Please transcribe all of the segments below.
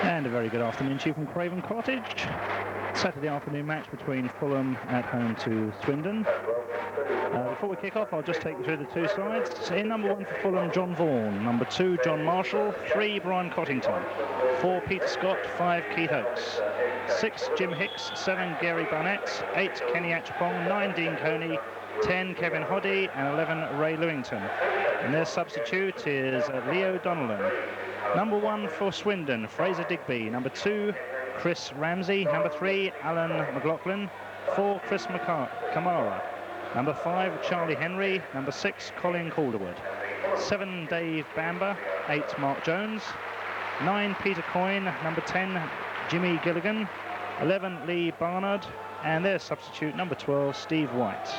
And a very good afternoon to you from Craven Cottage. Saturday afternoon match between Fulham at home to Swindon. Before we kick off, I'll just take you through the two sides. In number 1 for Fulham, John Vaughan. Number 2, John Marshall. 3, Brian Cottington. 4, Peter Scott. 5, Keith Oakes. 6, Jim Hicks. 7, Gary Barnett. 8, Kenny Achapong. 9, Dean Coyne. 10, Kevin Hoddy. And 11, Ray Lewington. And their substitute is Leo Donnellan. Number 1 for Swindon, Fraser Digby. Number 2, Chris Ramsey. Number 3, Alan McLaughlin. 4, Chris Kamara. Number 5, Charlie Henry. Number 6, Colin Calderwood. 7, Dave Bamber. 8, Mark Jones. 9, Peter Coyne. Number 10, Jimmy Gilligan. 11, Lee Barnard. And their substitute, number 12, Steve White.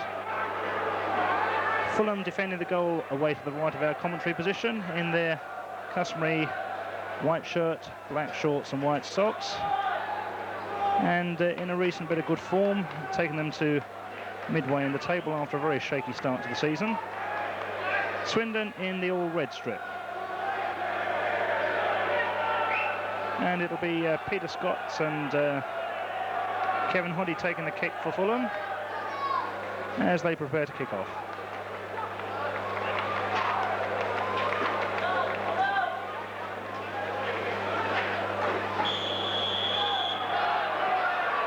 Fulham defending the goal away to the right of our commentary position in their customary white shirt, black shorts and white socks, and in a recent bit of good form, taking them to midway in the table after a very shaky start to the season. Swindon in the all-red strip, and it'll be Peter Scott and Kevin Hoddy taking the kick for Fulham as they prepare to kick off.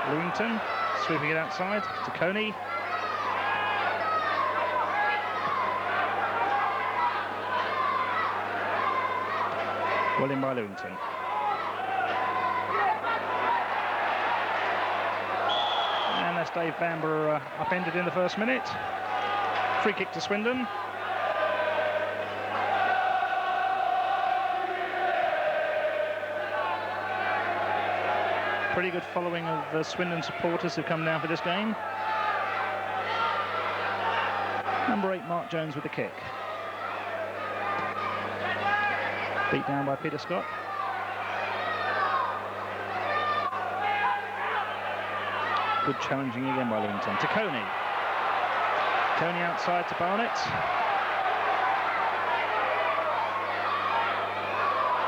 Lewington sweeping it outside to Coyne. Well in by Lewington. And that's Dave Bamber upended in the first minute. Free kick to Swindon. Pretty good following of Swindon supporters who've come down for this game. Number 8, Mark Jones with the kick. Beat down by Peter Scott. Good challenging again by Lewington. To Coyne. Coyne outside to Barnett.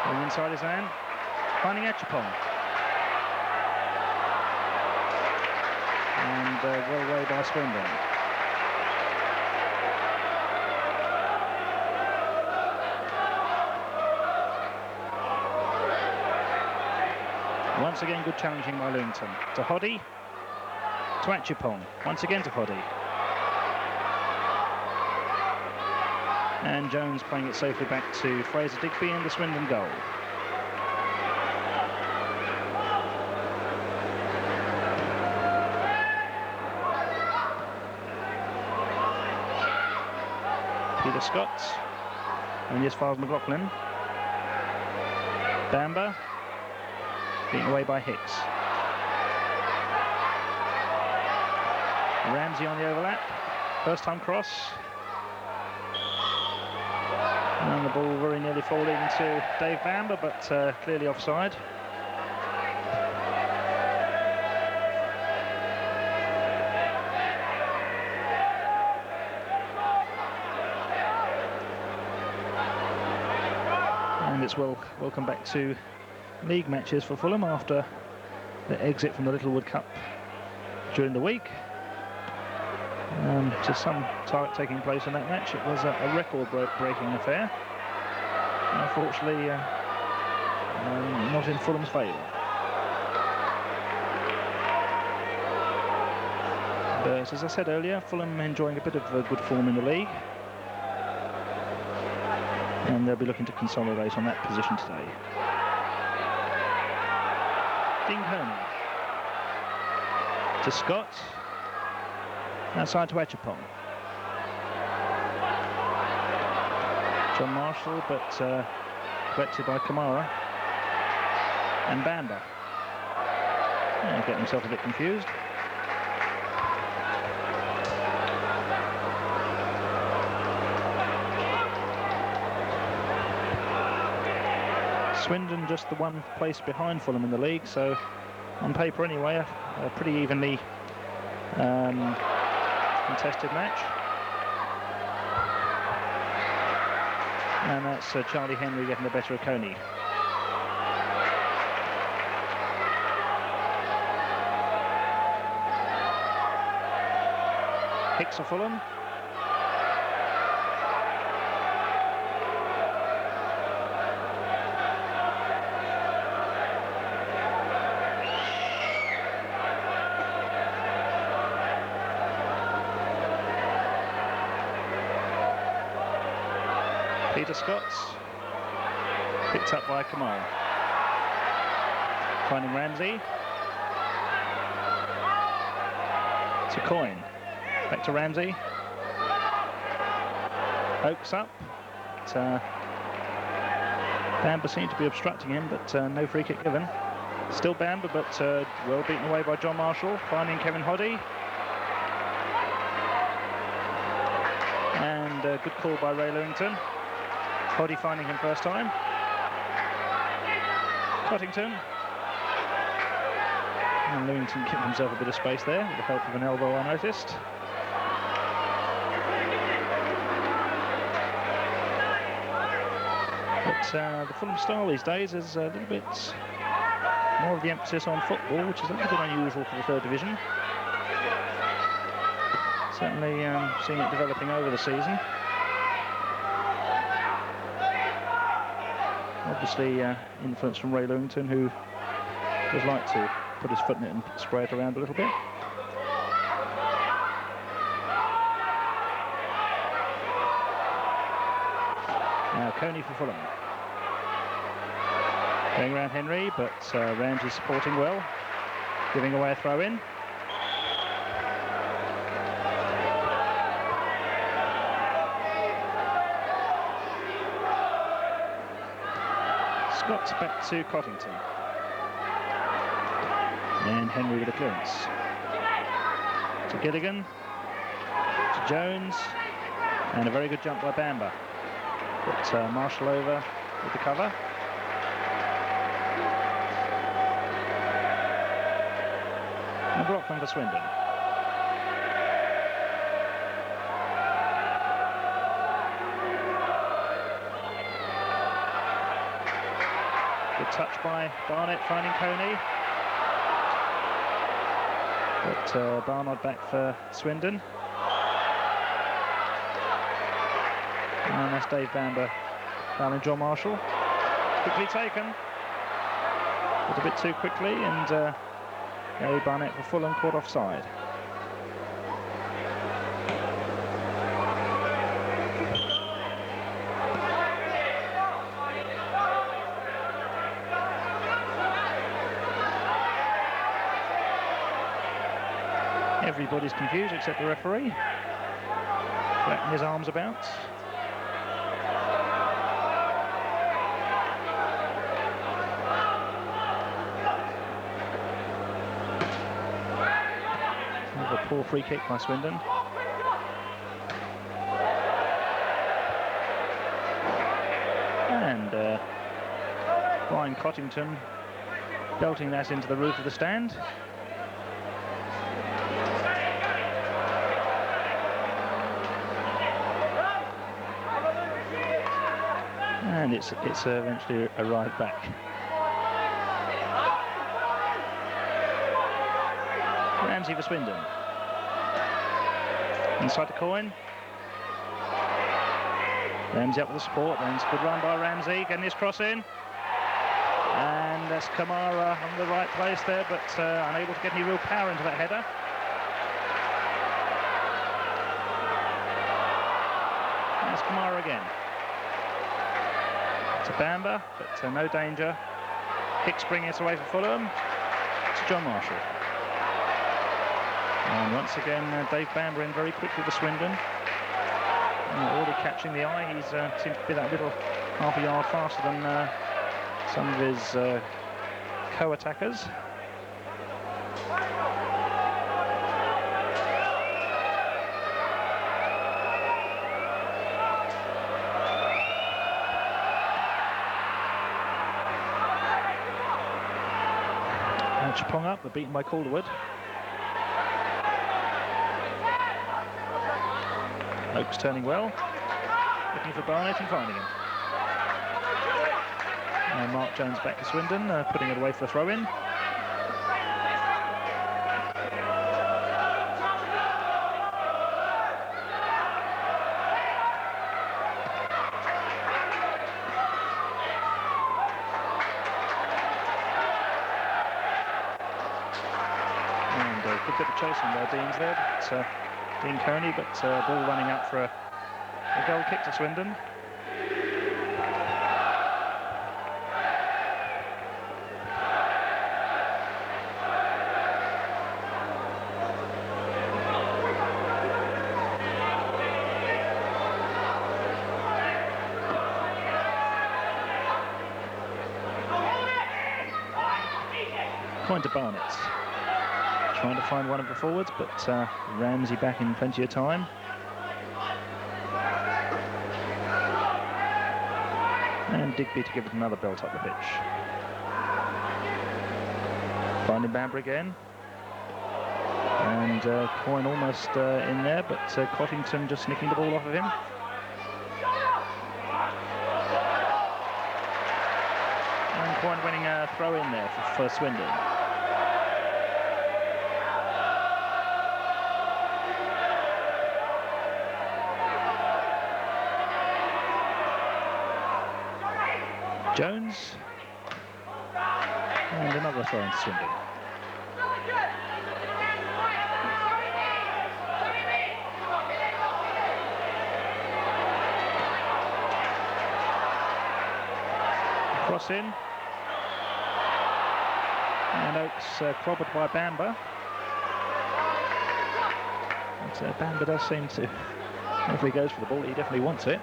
Going inside his man. Finding Achapong. And well away by Swindon. Once again, good challenging by Lewington. To Hoddy. To Achapong. Once again to Hoddy. And Jones playing it safely back to Fraser Digby in the Swindon goal. Peter Scott, only as far as McLaughlin. Bamber, beaten away by Hicks. Ramsey on the overlap, first time cross. And the ball very nearly falling to Dave Bamber, but clearly offside. And it's welcome back to league matches for Fulham after the exit from the Littlewood Cup during the week. Just some taking place in that match. It was a record-breaking affair. Unfortunately, not in Fulham's favour. But as I said earlier, Fulham enjoying a bit of good form in the league. And they'll be looking to consolidate on that position today. Dean Coyne. To Scott. Outside to Achapong. John Marshall, but collected by Kamara. And Bamber. Getting himself a bit confused. Swindon just the one place behind Fulham in the league, so on paper anyway, a pretty evenly contested match. And that's Charlie Henry getting the better of Coyne. Hicks of Fulham. Peter Scott's picked up by Kamal. Finding Ramsey. To Coyne. Back to Ramsey. Oakes up. Bamber seemed to be obstructing him, but no free kick given. Still Bamber, but well beaten away by John Marshall. Finding Kevin Hoddy. And a good call by Ray Lewington. Hoddy finding him first time. Cottington. And Lewington giving himself a bit of space there with the help of an elbow, I noticed. But the Fulham style these days is a little bit more of the emphasis on football, which is a little bit unusual for the third division. Certainly seeing it developing over the season. Obviously influence from Ray Lewington, who does like to put his foot in it and spray it around a little bit. Now Coyne for Fulham. Going around Henry, but Ramsey supporting well, giving away a throw-in. Scott's back to Cottington. And Henry with a clearance. To Gilligan. To Jones. And a very good jump by Bamber. But Marshall over with the cover. And Brockman for Swindon. Good touch by Barnett finding Coyne. But Barnard back for Swindon. And that's Dave Bamber fouling John Marshall. Quickly taken. But a bit too quickly, and Gary Barnett for Fulham caught offside. Everybody's confused except the referee. Flattening his arms about. Another poor free kick by Swindon. And Brian Cottington belting that into the roof of the stand. And it's eventually arrived back. Ramsey for Swindon. Inside to Coyne. Ramsey up with the support, then it's a good run by Ramsey, getting his cross in. And that's Kamara on the right place there, but unable to get any real power into that header. And that's Kamara again. To Bamber, but no danger. Hicks bringing it away for Fulham. To John Marshall. And once again, Dave Bamber in very quickly for Swindon. Already catching the eye. He seems to be that little half a yard faster than some of his co-attackers. Chapong up, but beaten by Calderwood. Oakes turning well, looking for Barnett and finding him. And Mark Jones back to Swindon, putting it away for a throw-in. good bit of chasing there, Dean's there. But, Dean Coyne, but ball running out for a goal kick to Swindon. Coyne to Barnett. Trying to find one of the forwards, but Ramsey back in plenty of time. And Digby to give it another belt up the pitch. Finding Bamber again. And Coyne almost in there, but Cottington just nicking the ball off of him. And Coyne winning a throw in there for Swindon. Jones, and another throw into Swindon. Cross in, and Oakes clobbered by Bamber. But Bamber does seem to, if he goes for the ball, he definitely wants it.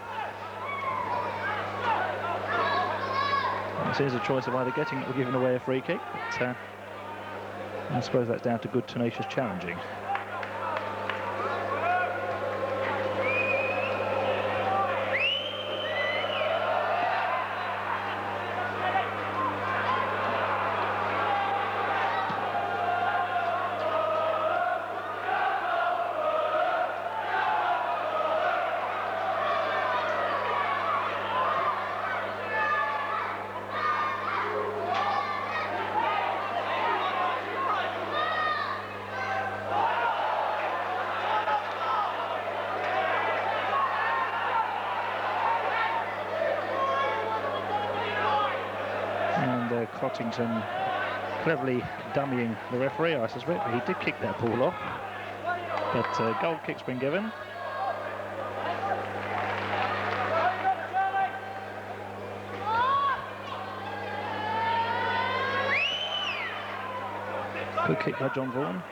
Here's a choice of either getting it or giving away a free kick, but I suppose that's down to good, tenacious challenging. Cottington cleverly dummying the referee, I suspect, but he did kick that ball off. But goal kick's been given. Good kick by John Vaughan.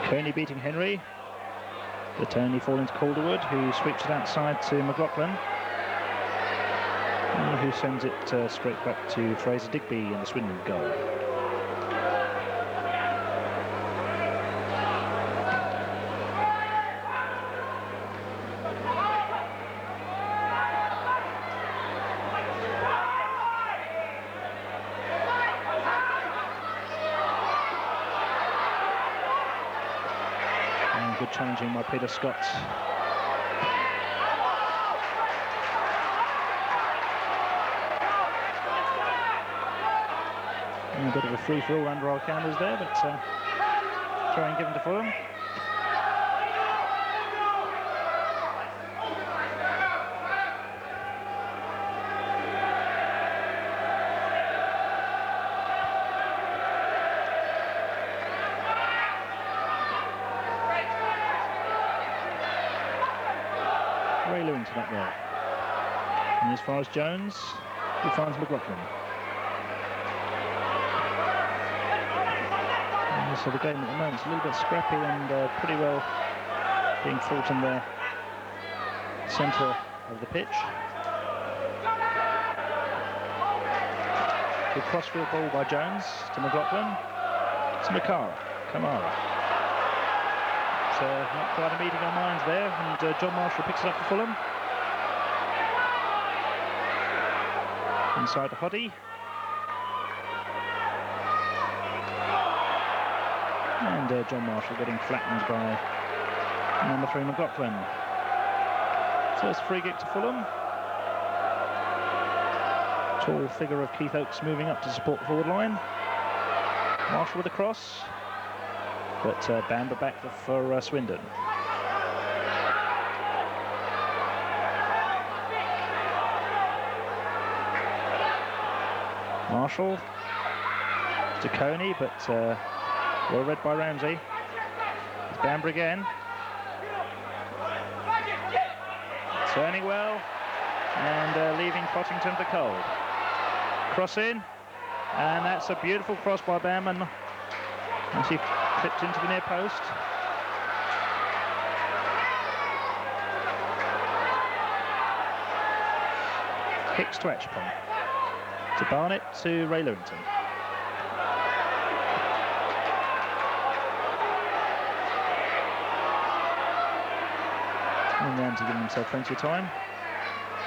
Coyne beating Henry. The Tony falling to Calderwood, who sweeps it outside to McLaughlin, who sends it straight back to Fraser Digby in the Swindon goal. And good challenging by Peter Scott. A bit of a free-for-all under our cameras there, but throwing given to Fulham. Ray Lewington up there. And as far as Jones, he finds McLaughlin. So the game at the moment is a little bit scrappy and pretty well being fought in the centre of the pitch. Good crossfield ball by Jones to McLaughlin. To Kamara. So not quite a meeting of minds there, and John Marshall picks it up for Fulham. Inside to Hoddy. And John Marshall getting flattened by number 3 McLaughlin. So it's a free kick to Fulham. Tall figure of Keith Oakes moving up to support the forward line. Marshall with a cross, but Bamber back for Swindon. Marshall to Coyne, but Well read by Ramsey. It's Bamber again. Turning well and leaving Pottington for cold. Cross in, and that's a beautiful cross by Bamber. And she clipped into the near post. Hicks to Etchepong. To Barnett to Ray Lewington. And Ramsey giving himself plenty of time.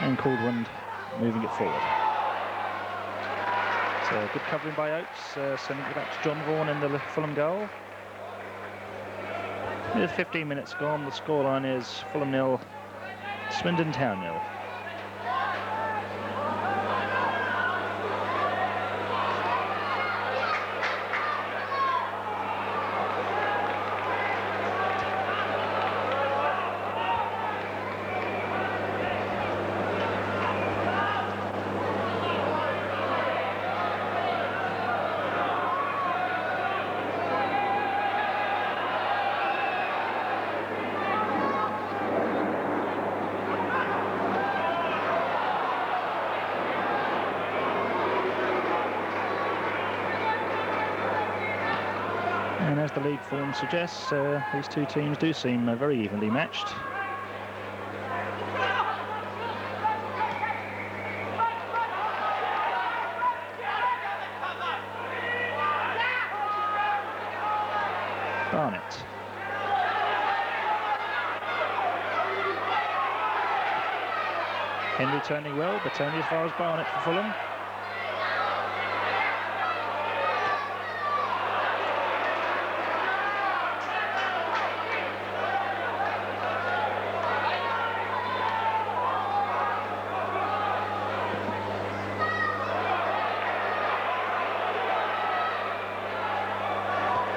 And Caldwell moving it forward. So good covering by Oates, sending it back to John Vaughan in the Fulham goal. With 15 minutes gone, the scoreline is Fulham 0, Swindon Town 0. And as the league form suggests, these two teams do seem very evenly matched. Barnett. Henry turning well, but only as far as Barnett for Fulham.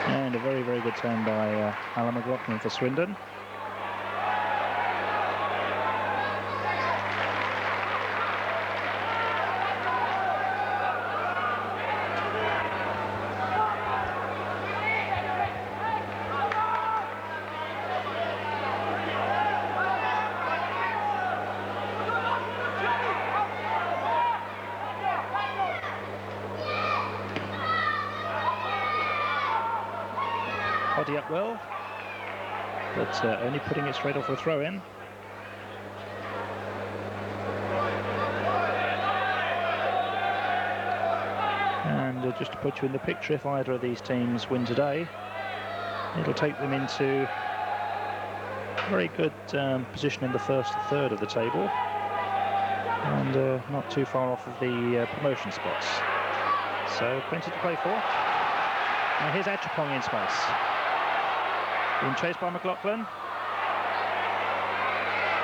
And a very, very good turn by Alan McLaughlin for Swindon. Hoddy up well, but only putting it straight off for a throw-in. And just to put you in the picture, if either of these teams win today, it'll take them into a very good position in the first third of the table, and not too far off of the promotion spots. So plenty to play for. Now here's Etchepong in space. Being chased by McLaughlin.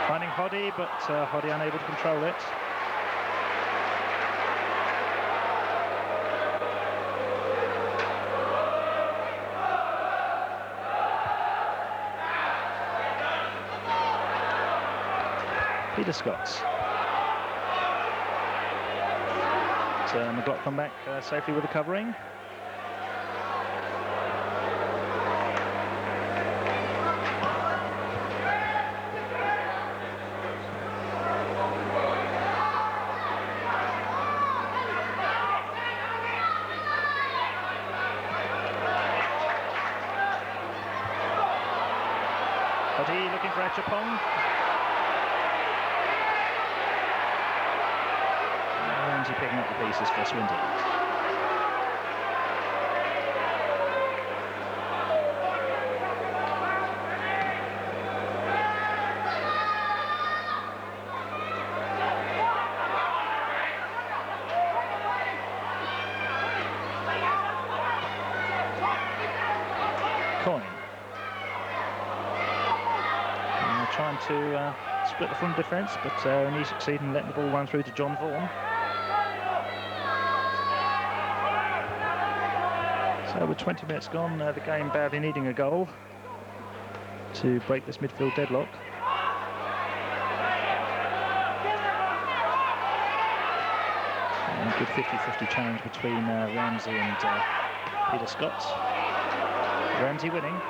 Finding Hoddy, but Hoddy unable to control it. Peter Scott. So McLaughlin back safely with the covering. Hoddy looking for Etchepong. And he's picking up the pieces for Swindon. Coyne. Trying to split the front defence, but only succeeding in letting the ball run through to John Vaughan. So with 20 minutes gone, the game badly needing a goal to break this midfield deadlock. And a good 50-50 challenge between Ramsey and Peter Scott. Ramsey winning.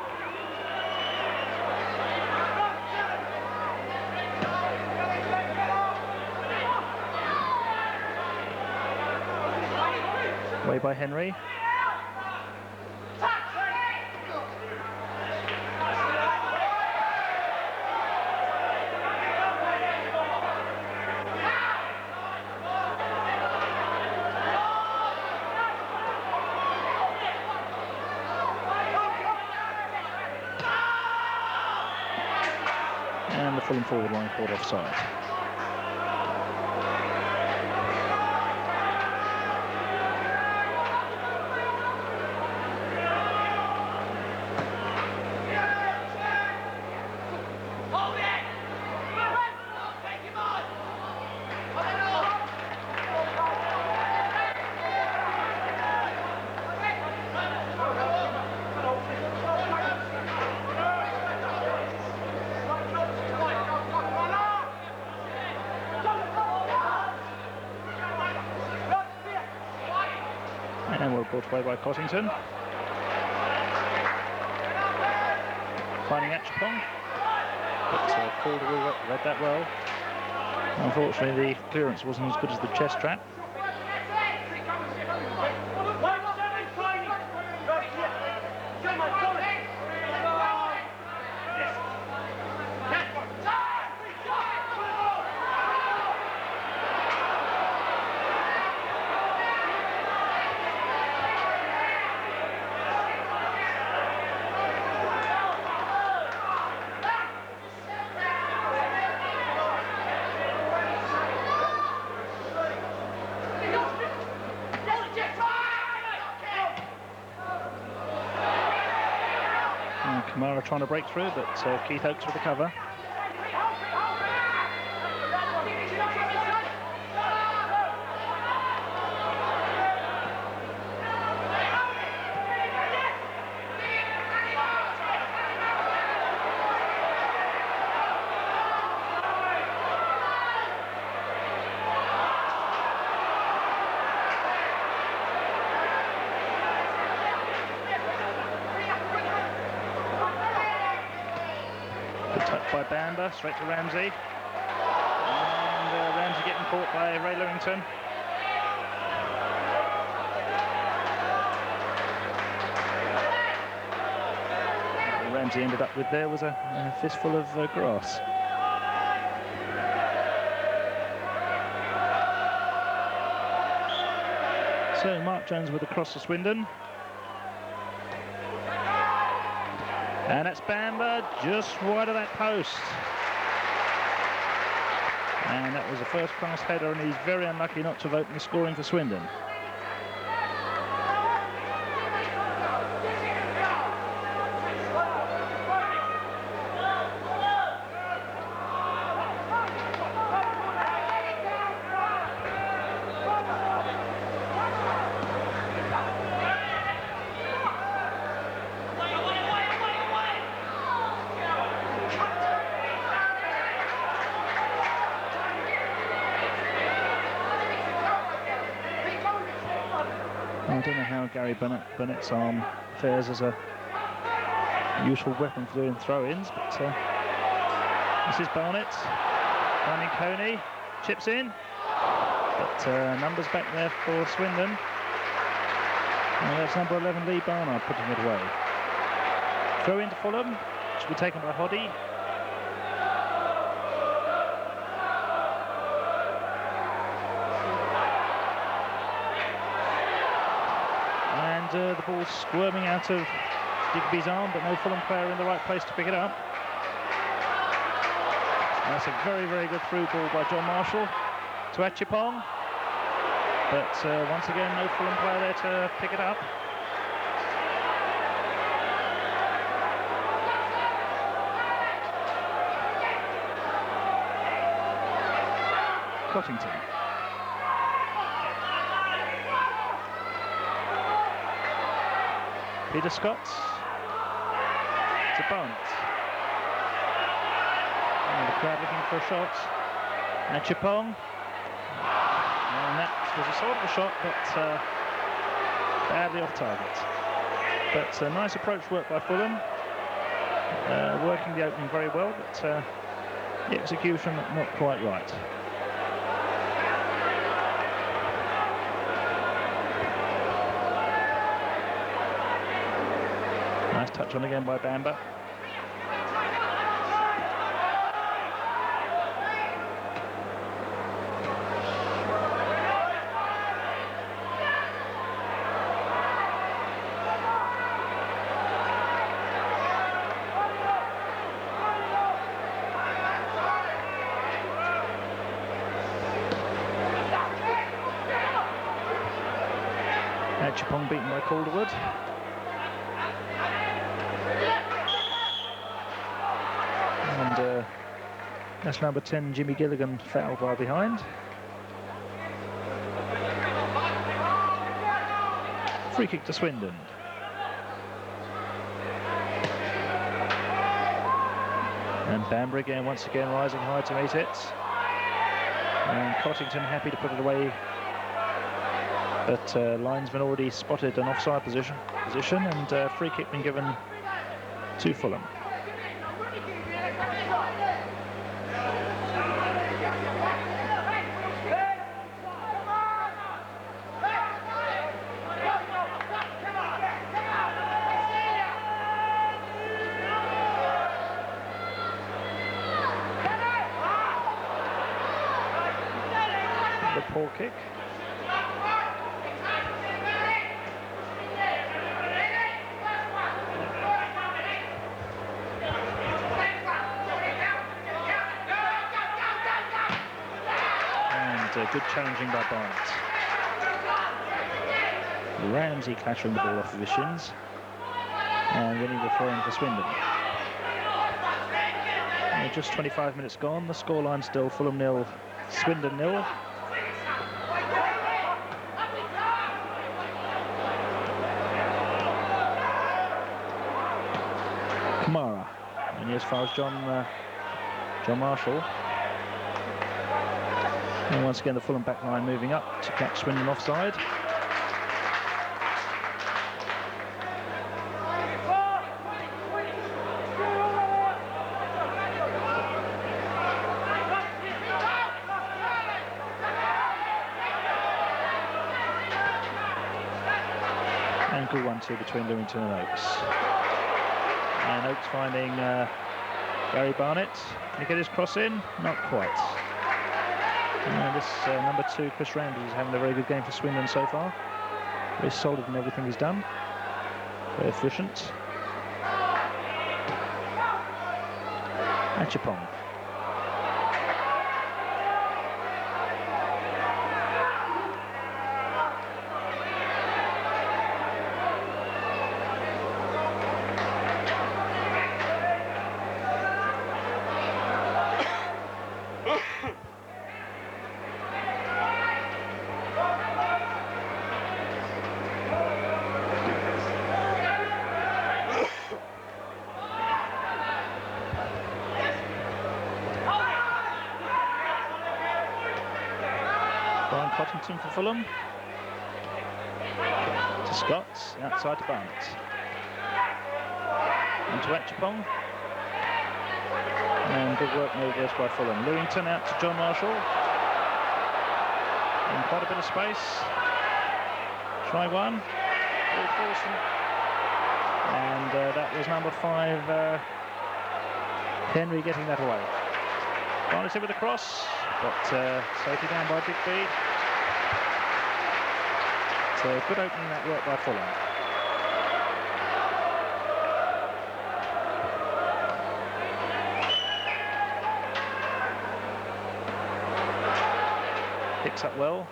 Away by Henry. And the Fulham forward line called offside. And we're brought away by Cossington. Finding Achapong, but Calder read that well. Unfortunately, the clearance wasn't as good as the chest trap. Kamara trying to break through, but Keith Oakes with the cover. By Bamber, straight to Ramsey. And Ramsey getting caught by Ray Lewington. What Ramsey ended up with there was a fistful of grass. So Mark Jones with a cross to Swindon. And that's Bamber just wide of that post. And that was a first-class header, and he's very unlucky not to have opened the scoring for Swindon. I don't know how Gary Burnett's arm fares as a useful weapon for doing throw-ins, but this is Barnett, finding Coyne, chips in, but numbers back there for Swindon. And that's number 11 Lee Barnard putting it away. Throw into Fulham, should be taken by Hoddy. The ball squirming out of Digby's arm, but no Fulham player in the right place to pick it up. That's a very, very good through ball by John Marshall to Achapong, but once again no Fulham player there to pick it up. Cottington. Peter Scott to Barnett. And the crowd looking for a shot. Achapong. And that was a sort of a shot, but badly off target. But nice approach work by Fulham. Working the opening very well, but the execution not quite right. Nice touch on again by Bamber. Chipong beaten by Calderwood. And that's number 10, Jimmy Gilligan, fouled by behind. Free kick to Swindon. And Bamber again, once again, rising high to meet it. And Cottington happy to put it away. But linesman already spotted an offside position and free kick been given to Fulham. The poor kick. Good challenging by Barnett. Ramsey clattering the ball off of his shins and winning the throw-in for Swindon. Just 25 minutes gone, the scoreline still Fulham 0, Swindon 0. Kamara, and as far as John Marshall. And once again, the Fulham back line moving up to catch Swindon offside. And good 1-2 between Lewington and Oakes. And Oakes finding Barry Barnett. Can he get his cross in? Not quite. This number 2, Chris Ramsey, is having a very good game for Swindon so far. Very solid in everything he's done. Very efficient. Achipong. Cottington for Fulham. To Scott, outside to Barnett. And to Achipong. And good work no goes by Fulham. Lewington out to John Marshall. In quite a bit of space. Try one. And that was number 5, Henry, getting that away. Barnett in with a cross, but safely down by Digby. So good opening that work by Fulham. Picks up well.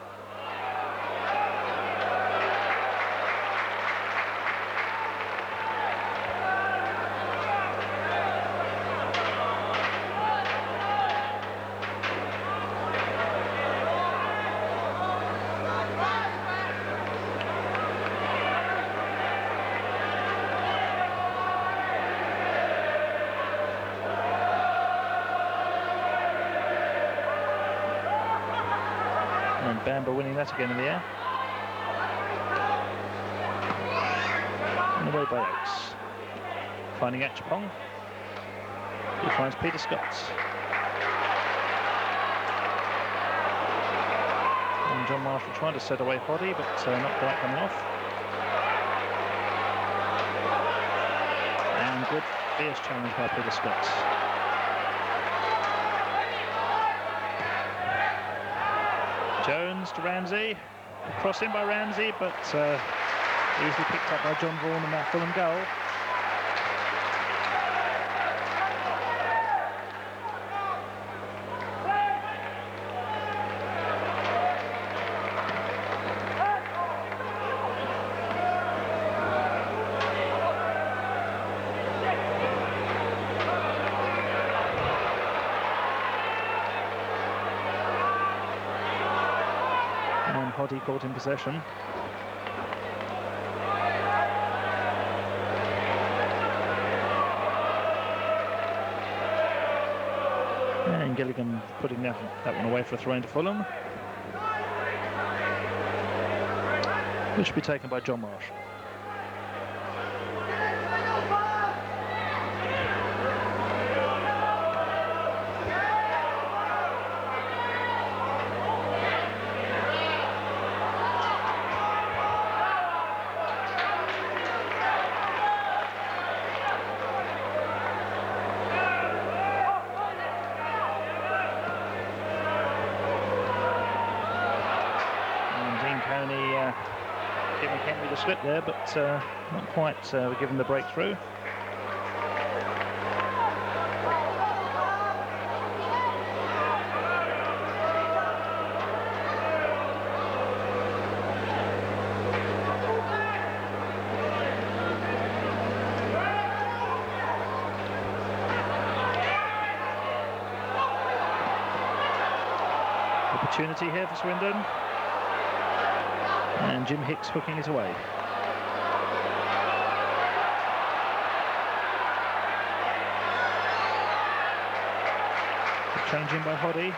And Bamber winning that again in the air. and away by Oakes. Finding Achapong. He finds Peter Scott. And John Marshall trying to set away Hoddy, but not quite coming off. And good fierce challenge by Peter Scott. Jones to Ramsey. Cross in by Ramsey, but easily picked up by John Vaughan and that Fulham goal. Hoddy caught in possession. And Gilligan putting that one away for a throw into Fulham, which will be taken by John Marshall. Giving Henry the slip there, but not quite given the breakthrough. Opportunity here for Swindon. And Jim Hicks hooking it away. Challenge in by Hoddy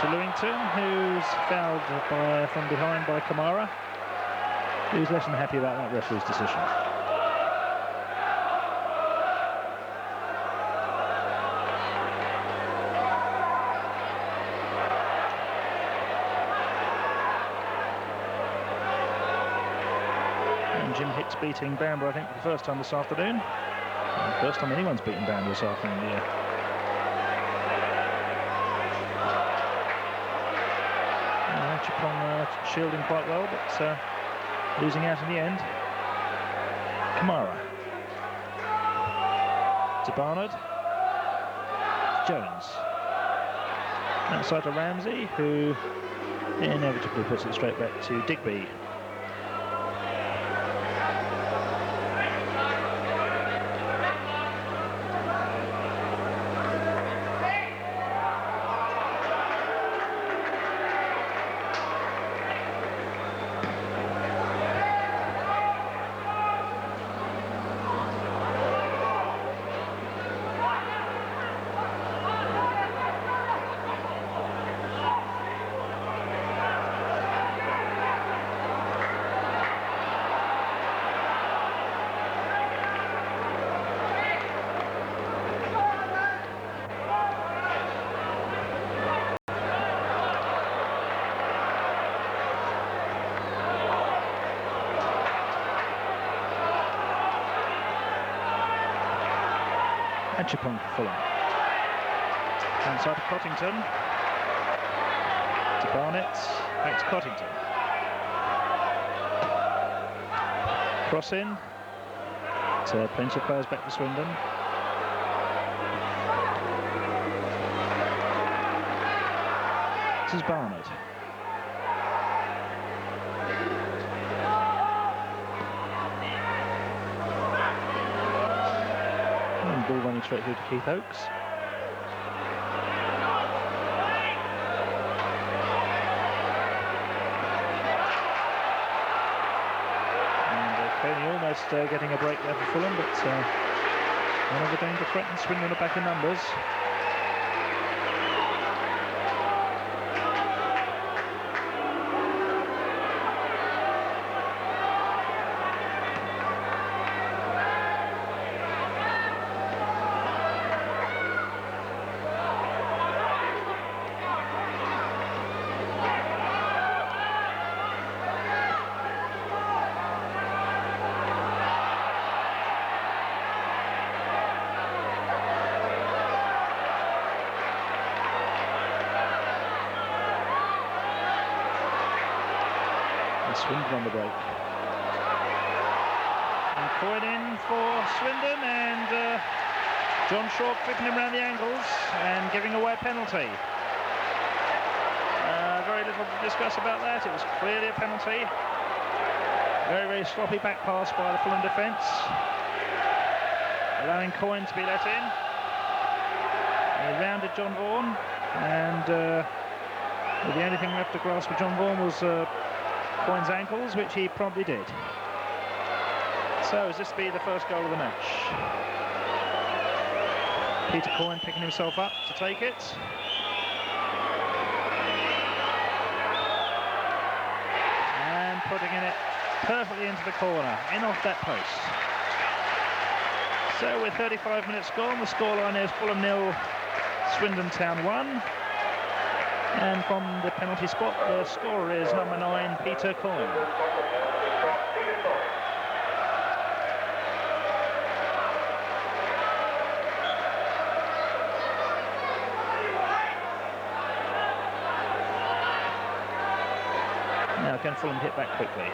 to Lewington, who's fouled from behind by Kamara, who's less than happy about that referee's decision. Jim Hicks beating Bamber, I think, for the first time this afternoon. First time anyone's beaten Bamber this afternoon, yeah. Achapong shielding quite well, but losing out in the end. Kamara. To Barnard. Jones. Outside to Ramsey, who inevitably puts it straight back to Digby. Achapong for Fulham. Outside to Cottington. To Barnett. Back to Cottington. Cross in. So plenty of players back for Swindon. This is Barnett. Ball running straight through to Keith Oakes. And Coyne almost getting a break there for Fulham, but another going to threaten Swindon are back in numbers. And Swindon on the break. And Coyne in for Swindon, and John Shaw flipping him around the ankles and giving away a penalty. Very little to discuss about that. It was clearly a penalty. Very, very sloppy back pass by the Fulham defence, allowing Coyne to be let in. He rounded John Vaughan, and the only thing left to grasp with John Vaughan was Coyne's ankles, which he promptly did. So, is this to be the first goal of the match? Peter Coyne picking himself up to take it. And putting it perfectly into the corner, in off that post. So with 35 minutes gone, the scoreline is Fulham 0, Swindon Town 1. And from the penalty spot, the scorer is number 9, Peter Coyne. Now can Fulham hit back quickly?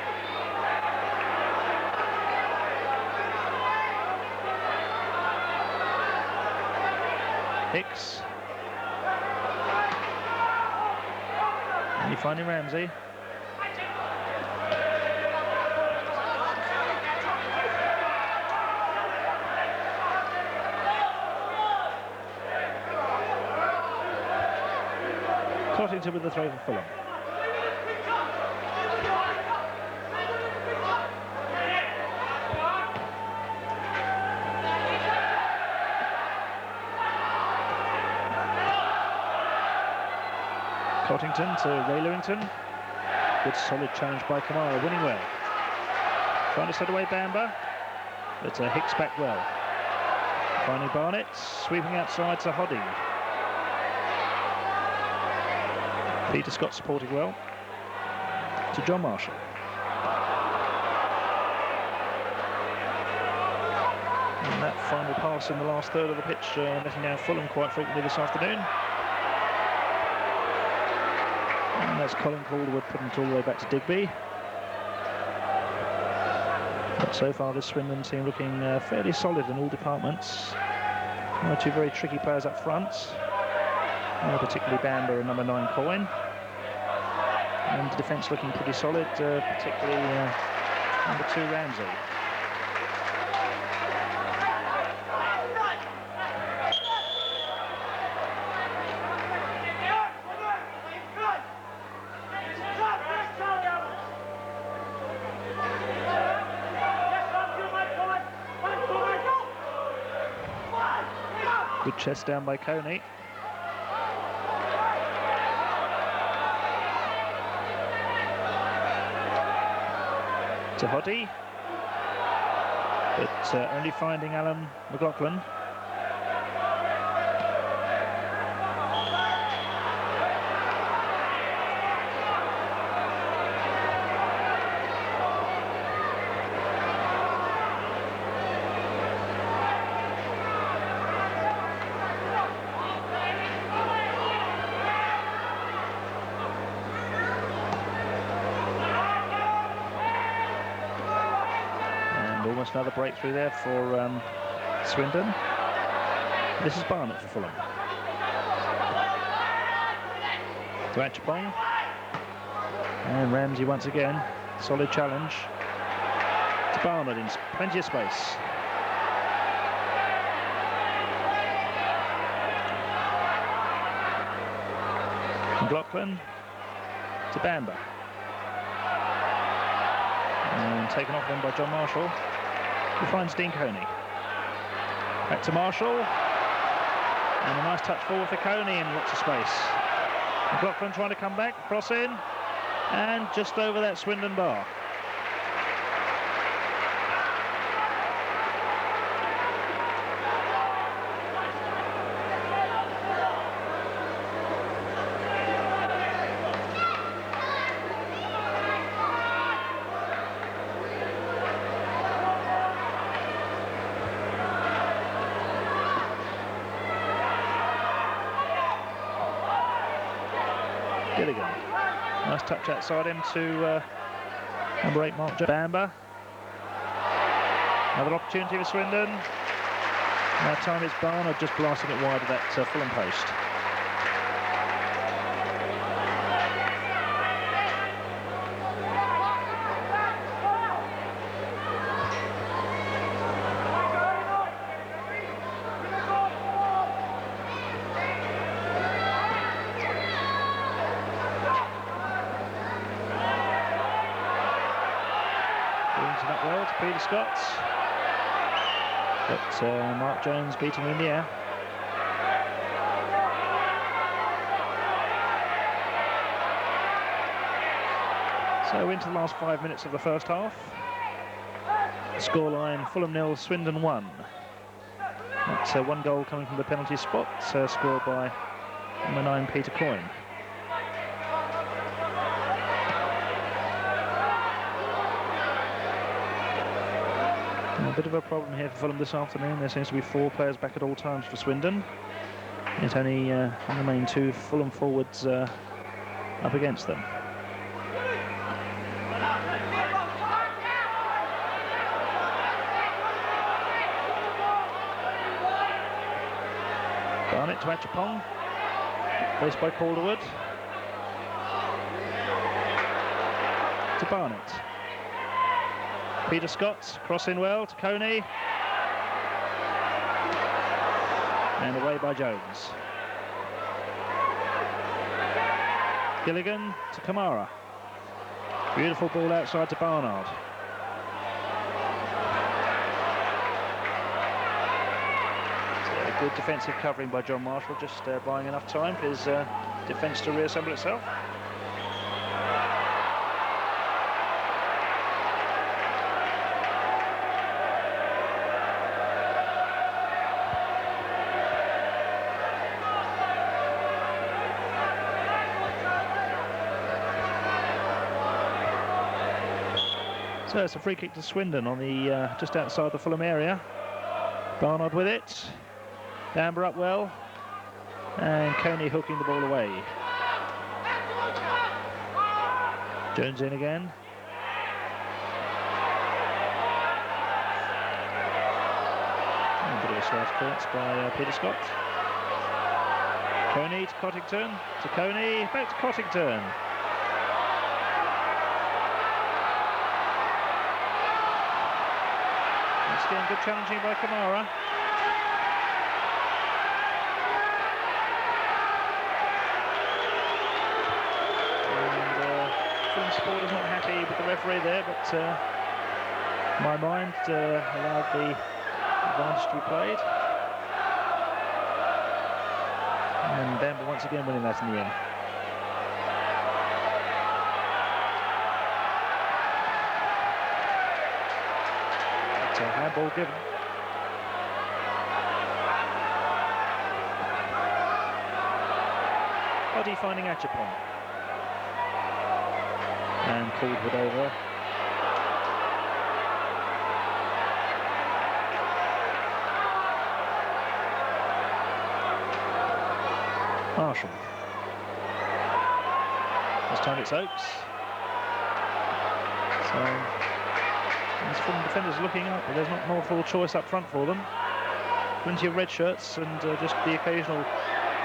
Hicks. And you finding Ramsey. Cottington with the throw for Fulham. Cottington to Ray Lewington. Good solid challenge by Kamara, winning well. Trying to set away Bamber, but Hicks back well. Finding Barnett, sweeping outside to Hoddy. Peter Scott supporting well to John Marshall. And that final pass in the last third of the pitch, letting down Fulham quite frequently this afternoon. And that's Colin Calderwood putting it all the way back to Digby. But so far this Swindon team looking fairly solid in all departments. One or two very tricky players up front, particularly Bamber and number 9 Coyne. And the defence looking pretty solid, particularly number 2 Ramsey. Good chest down by Coyne. To Hoddy, but only finding Alan McLaughlin. Almost another breakthrough there for Swindon. This is Barnett for Fulham. To Achapong. And Ramsey once again. Solid challenge. To Barnett in plenty of space. McLaughlin to Bamber. And taken off then by John Marshall. He finds Dean Coyne. Back to Marshall. And a nice touch forward for Coyne in lots of space. McLaughlin trying to come back, cross in, and just over that Swindon bar. Gilligan. Nice touch outside him to Number 8, Mark Bamber. Another opportunity for Swindon. That time it's Barnard just blasting it wide of that Fulham post. Brings it up well to Peter Scott. But Mark Jones beating him in the air. So into the last 5 minutes of the first half. The scoreline, Fulham 0, Swindon 1. That's one goal coming from the penalty spot, scored by number 9, Peter Coyne. A bit of a problem here for Fulham this afternoon. There seems to be 4 players back at all times for Swindon. It's only in the main 2 Fulham forwards up against them. Barnett to Achapong, placed by Calderwood. To Barnett. Peter Scott, crossing well to Coyne. And away by Jones. Gilligan to Kamara. Beautiful ball outside to Barnard. So good defensive covering by John Marshall, just buying enough time for his defence to reassemble itself. So it's a free kick to Swindon on the just outside the Fulham area. Barnard with it. Bamber up well. And Coyne hooking the ball away. Jones in again. And a bit of a slash clearance by Peter Scott. Coyne to Cottington. To Coyne. Back to Cottington. Again, good challenging by Kamara. And Fulham supporters not happy with the referee there, but my mind allowed the advantage to be played. And Bamber once again winning that in the air. Handball given. Body finding Achapong. And Calderwood over. Marshall. This time it's Oakes. So these Fulham defenders looking up, but there's not an awful choice up front for them. Plenty of red shirts and just the occasional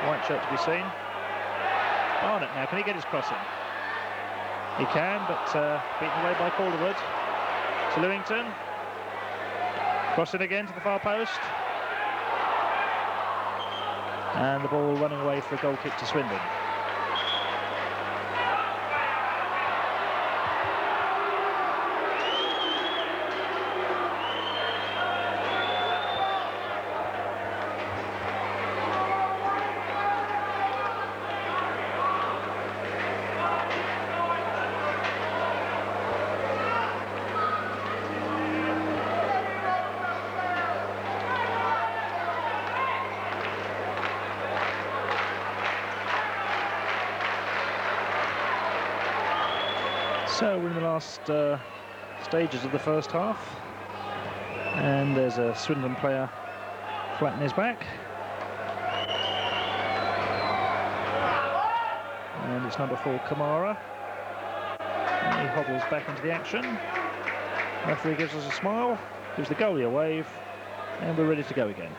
white shirt to be seen. Barnett now, can he get his crossing? He can, but beaten away by Calderwood. To Lewington. Crossing again to the far post. And the ball running away for a goal kick to Swindon. So we're in the last stages of the first half, and there's a Swindon player flat in his back, and it's number 4 Kamara, He hobbles back into the action. Referee gives us a smile, gives the goalie a wave, and we're ready to go again.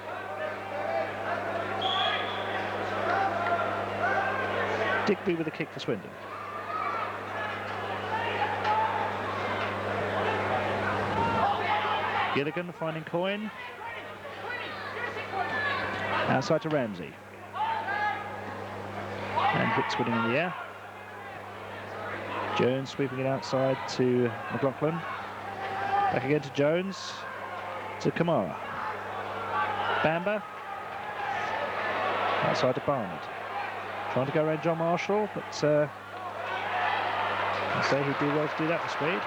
Digby with a kick for Swindon. Gilligan finding Coyne. Outside to Ramsey. And hits winning in the air. Jones sweeping it outside to McLaughlin. Back again to Jones. To Kamara. Bamber. Outside to Barnard. Trying to go around John Marshall, but I say he'd do well to do that for speed.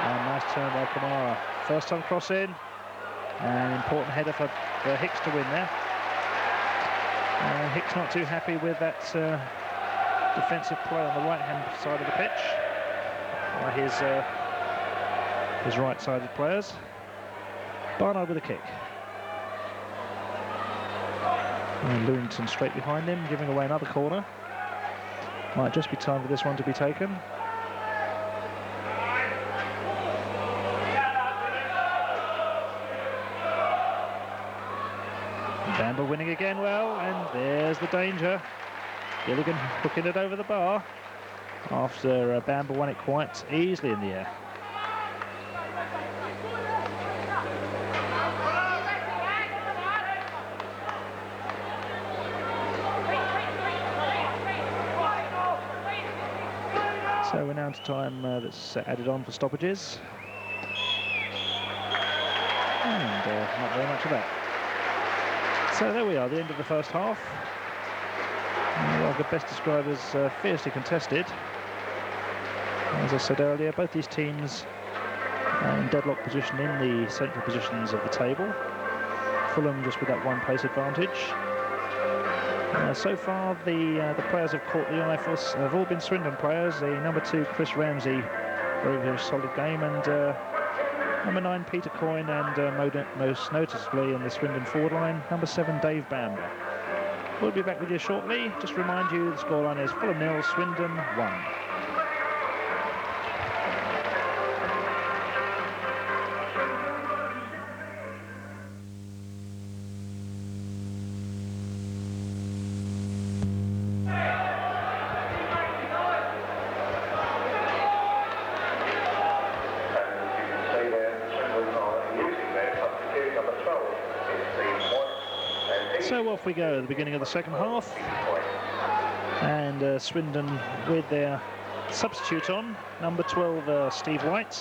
And nice turn by Kamara. First time cross in. An important header for Hicks to win there. Hicks not too happy with that defensive play on the right-hand side of the pitch by his right-sided players. Barnard with a kick. And Lewington straight behind him, giving away another corner. Might just be time for this one to be taken. Bamber winning again well, and there's the danger. Gilligan hooking it over the bar after Bamber won it quite easily in the air. So we're now to time that's added on for stoppages. And not very much of that. So there we are, the end of the first half. Well, I could best describe as fiercely contested. As I said earlier, both these teams are in deadlock position in the central positions of the table. Fulham just with that one place advantage. So far, the players have caught the eye for us have all been Swindon players. The number 2, Chris Ramsey, very, very solid game, and number 9, Peter Coyne, and most noticeably in the Swindon forward line, number 7, Dave Bamber. We'll be back with you shortly. Just to remind you, the scoreline is Fulham 0, Swindon 1. So off we go at the beginning of the second half, and Swindon with their substitute on, number 12, Steve White,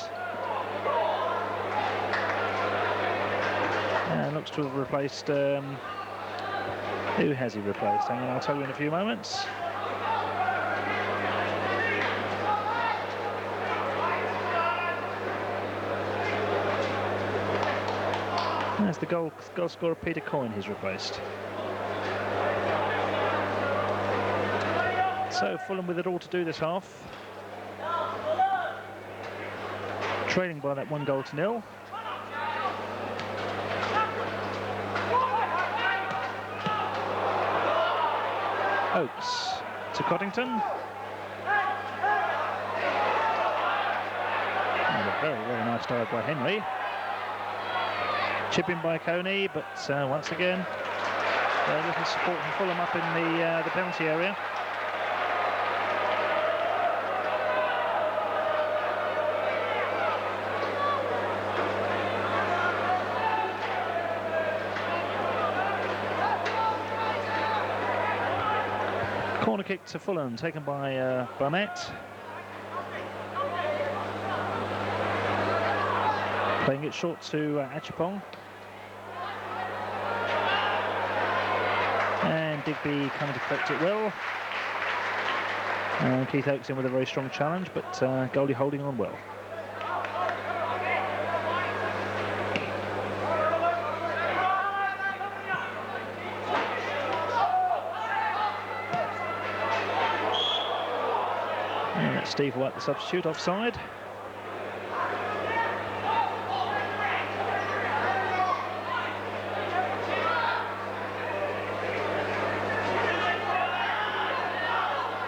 and looks to have replaced, who has he replaced? Hang on, I'll tell you in a few moments. That's the goal scorer Peter Coyne he's replaced. So Fulham with it all to do this half. Trailing by that 1-0. Oakes to Coddington. And a very, very nice dive by Henry. Chipping by Coyne, but once again, very little support from Fulham up in the penalty area. Corner kick to Fulham, taken by Barnett. Playing it short to Achapong. And Digby coming to collect it well. Keith Oakes in with a very strong challenge, but goalie holding on well. And that's Steve White, the substitute, offside.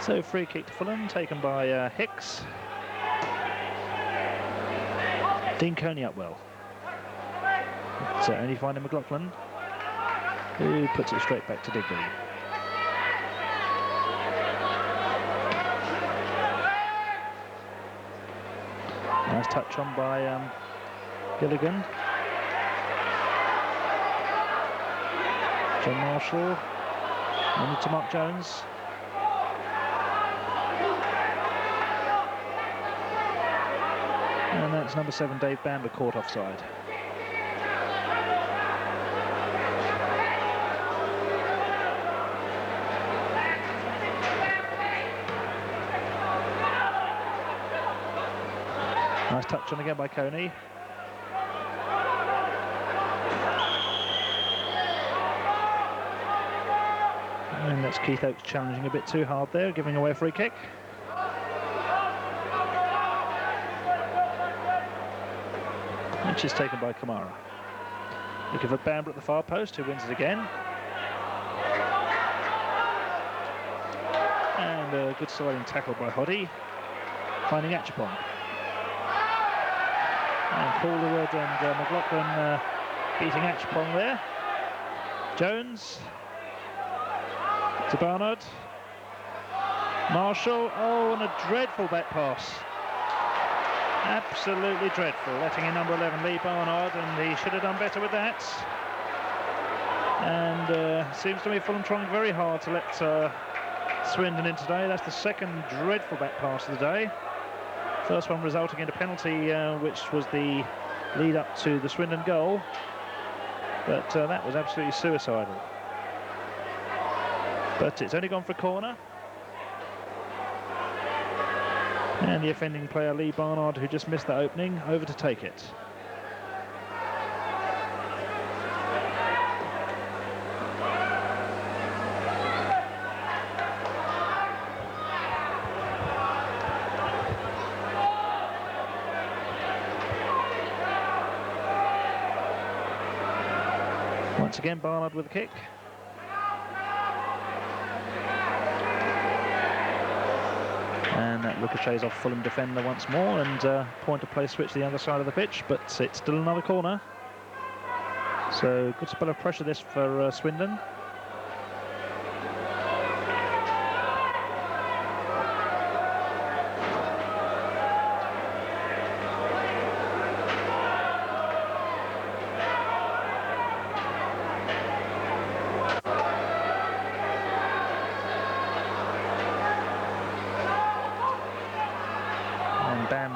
So free kick to Fulham, taken by Hicks. Dean Coyne up well. It's only finding McLaughlin, who puts it straight back to Digby. Nice touch on by Gilligan. John Marshall, on to Mark Jones. And that's number 7, Dave Bamber, caught offside. Nice touch on again by Coyne. And that's Keith Oakes challenging a bit too hard there, giving away a free kick. Which is taken by Kamara. Looking for Bamber at the far post, who wins it again. And a good sliding tackle by Hoddy, finding Achapong. And Calderwood and McLaughlin beating Achapong there. Jones to Barnard. Marshall, oh, and a dreadful back pass. Absolutely dreadful, letting in number 11 Lee Barnard, and he should have done better with that. And seems to me Fulham trying very hard to let Swindon in today. That's the second dreadful back pass of the day. First one resulting in a penalty, which was the lead up to the Swindon goal. But that was absolutely suicidal. But it's only gone for a corner. And the offending player, Lee Barnard, who just missed that opening, over to take it. Once again, Barnard with a kick. And that ricochets off Fulham defender once more, and point of play switch to the other side of the pitch, but it's still another corner. So good spell of pressure this for Swindon.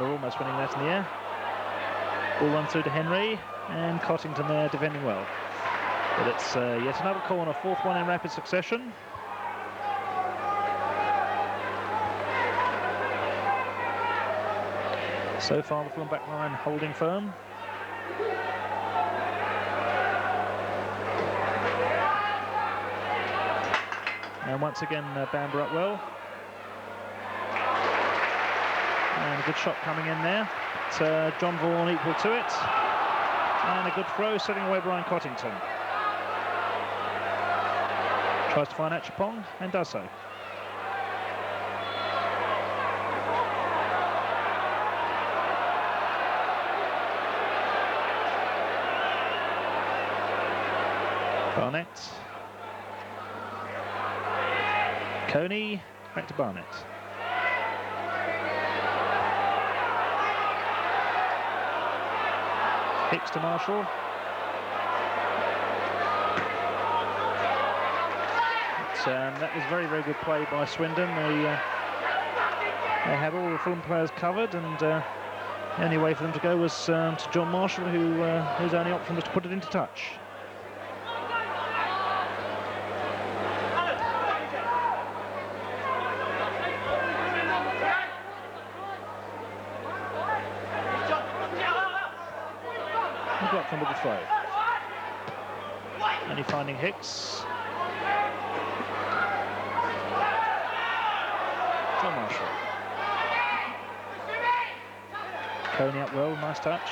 Almost winning that in the air. Ball run through to Henry, and Cottington there defending well. But it's yet another corner, fourth one in rapid succession. So far the Fulham back line holding firm. And once again Bamber up well. And a good shot coming in there. But, John Vaughan equal to it. And a good throw, setting away Brian Cottington. Tries to find Achapong, and does so. Barnett. Coyne, back to Barnett. Hicks to Marshall. That was very, very good play by Swindon. They had all the Fulham players covered, and the only way for them to go was to John Marshall, whose only option was to put it into touch. McLaughlin with the throw. Only finding Hicks. John Marshall. Coyne up well, nice touch.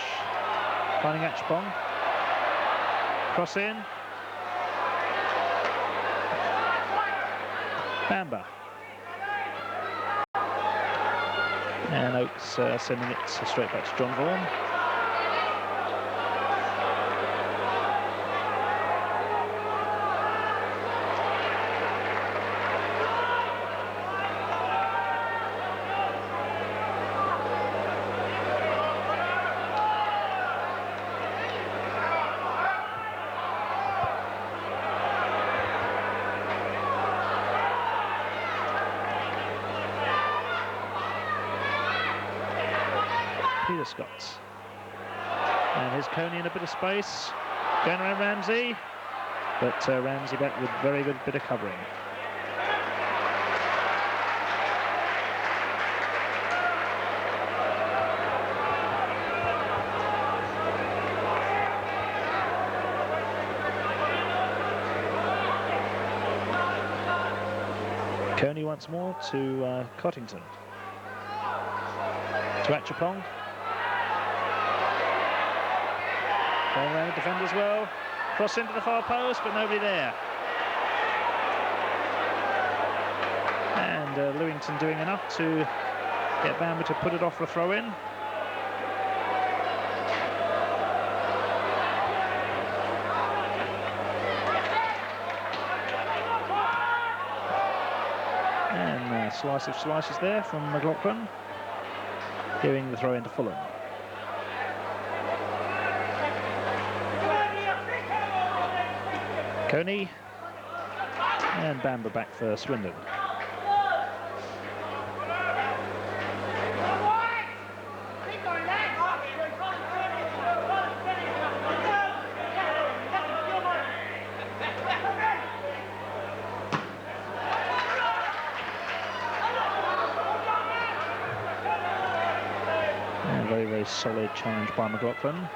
Finding Achapong. Cross in. Bamber. And Oakes sending it straight back to John Vaughan. Scots. And here's Coyne in a bit of space, going around Ramsey, but Ramsey back with very good bit of covering. Coyne once more to Cottington. To Achapong. Going around the defender as well. Cross into the far post, but nobody there. And Lewington doing enough to get Bamber to put it off the throw-in. And a slice of slices there from McLaughlin, giving the throw-in to Fulham. Coyne and Bamber back for Swindon. And very, very solid challenge by McLaughlin.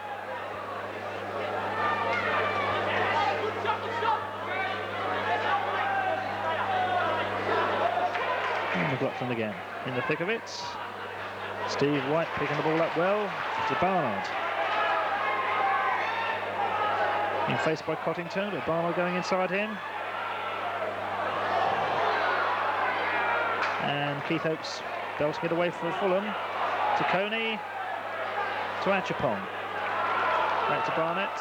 McLaughlin again in the thick of it. Steve White picking the ball up well to Barnard. Being faced by Cottington, but Barnard going inside him. And Keith Oakes belting it away for Fulham. To Coyne. To Achapong. Back to Barnett.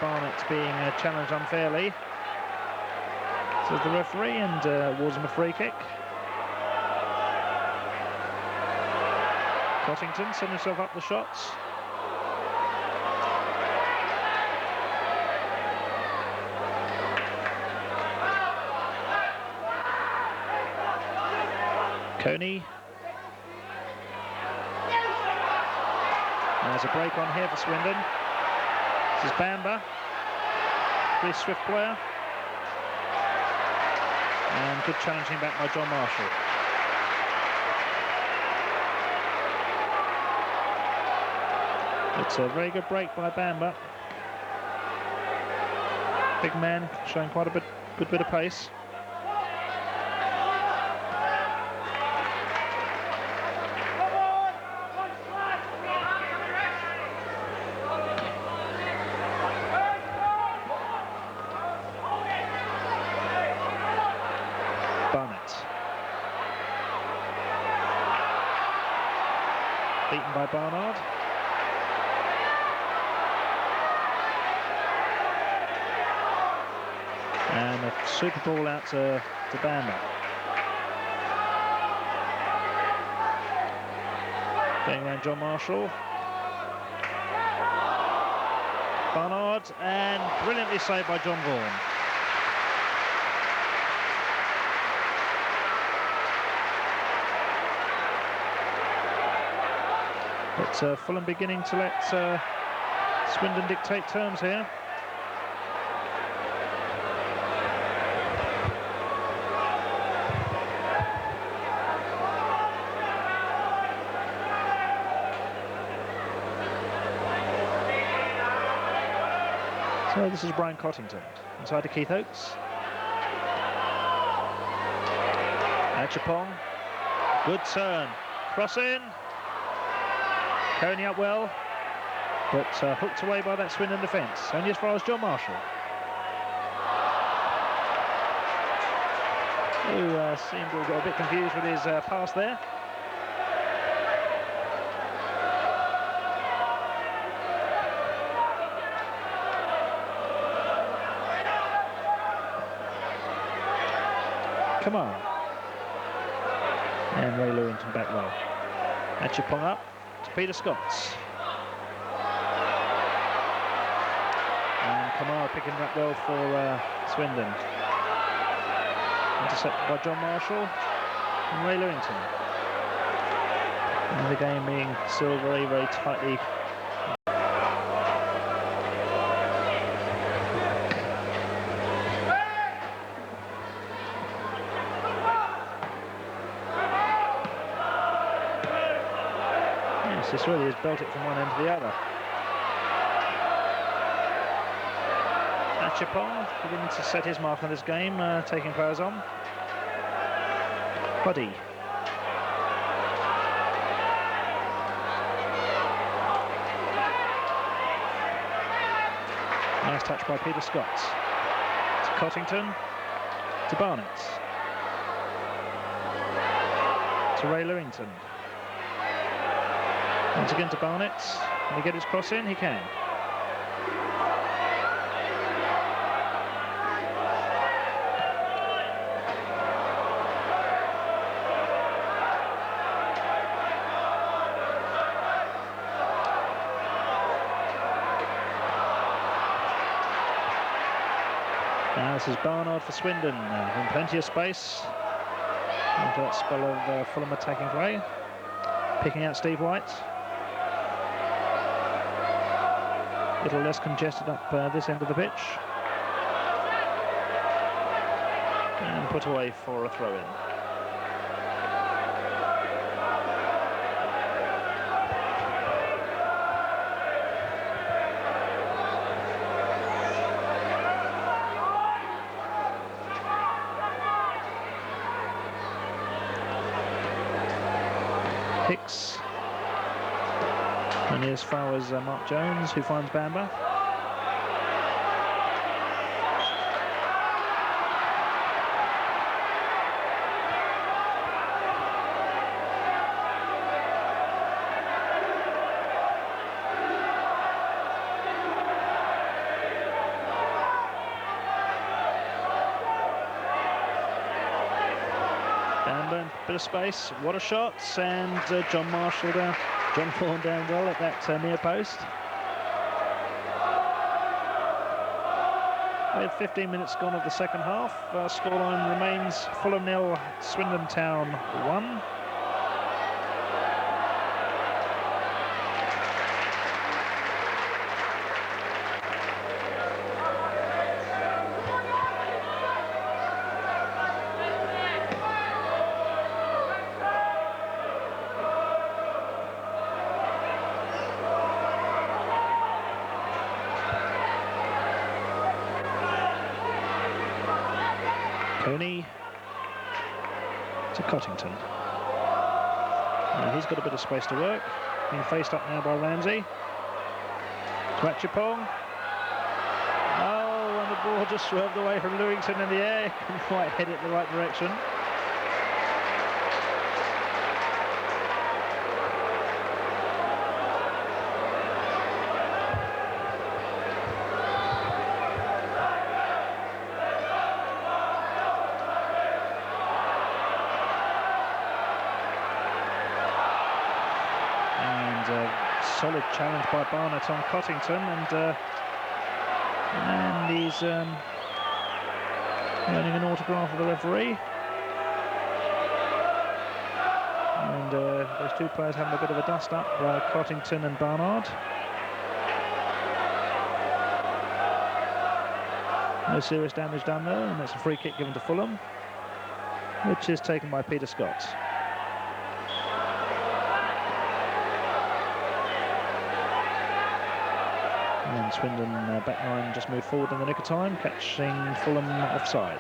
Barnett being challenged unfairly, says the referee, and awards him a free kick. Cottington setting himself up the shots. Coyne. There's a break on here for Swindon. This is Bamber, pretty swift player, and good challenging back by John Marshall. It's a very good break by Bamber. Big man, showing quite a good bit of pace. Beaten by Barnard. And a super ball out to Bamber. Going around John Marshall. Barnard, and brilliantly saved by John Vaughan. But Fulham beginning to let Swindon dictate terms here. So this is Brian Cottington, inside to Keith Oakes. Achapong, good turn, cross in. Coyne up well, but hooked away by that Swindon defence. Only as far as John Marshall, who seemed to have got a bit confused with his pass there. Come on. And Ray Lewington back well. Achipong up to Peter Scotts. And Kamara picking that well for Swindon. Intercepted by John Marshall and Ray Lewington. And the game being still very, very tightly. Yes, this really is belted from one end to the other. Achipong beginning to set his mark on this game, taking players on. Buddy. Nice touch by Peter Scotts. To Cottington. To Barnett. To Ray Lewington. Once again to Barnett. Can he get his cross in? He can. Now this is Barnard for Swindon, in plenty of space after that spell of Fulham attacking play. Picking out Steve White. A little less congested up this end of the pitch. And put away for a throw-in. Hicks. And as far as Mark Jones, who finds Bamba. Bamba, bit of space, what a shot, and John Marshall down. John Thorne down well at that near post. With 15 minutes gone of the second half, scoreline remains Fulham 0, Swindon Town 1. Coyne to Cottington. He's got a bit of space to work. Being faced up now by Ramsey. To Achipong. Oh, and the ball just swerved away from Lewington in the air. Couldn't quite head it the right direction. Solid challenge by Barnett on Cottington, and he's earning an autograph of the referee. And those two players having a bit of a dust up, Cottington and Barnard. No serious damage done there, and that's a free kick given to Fulham, which is taken by Peter Scott. And Swindon back line just moved forward in the nick of time, catching Fulham offside.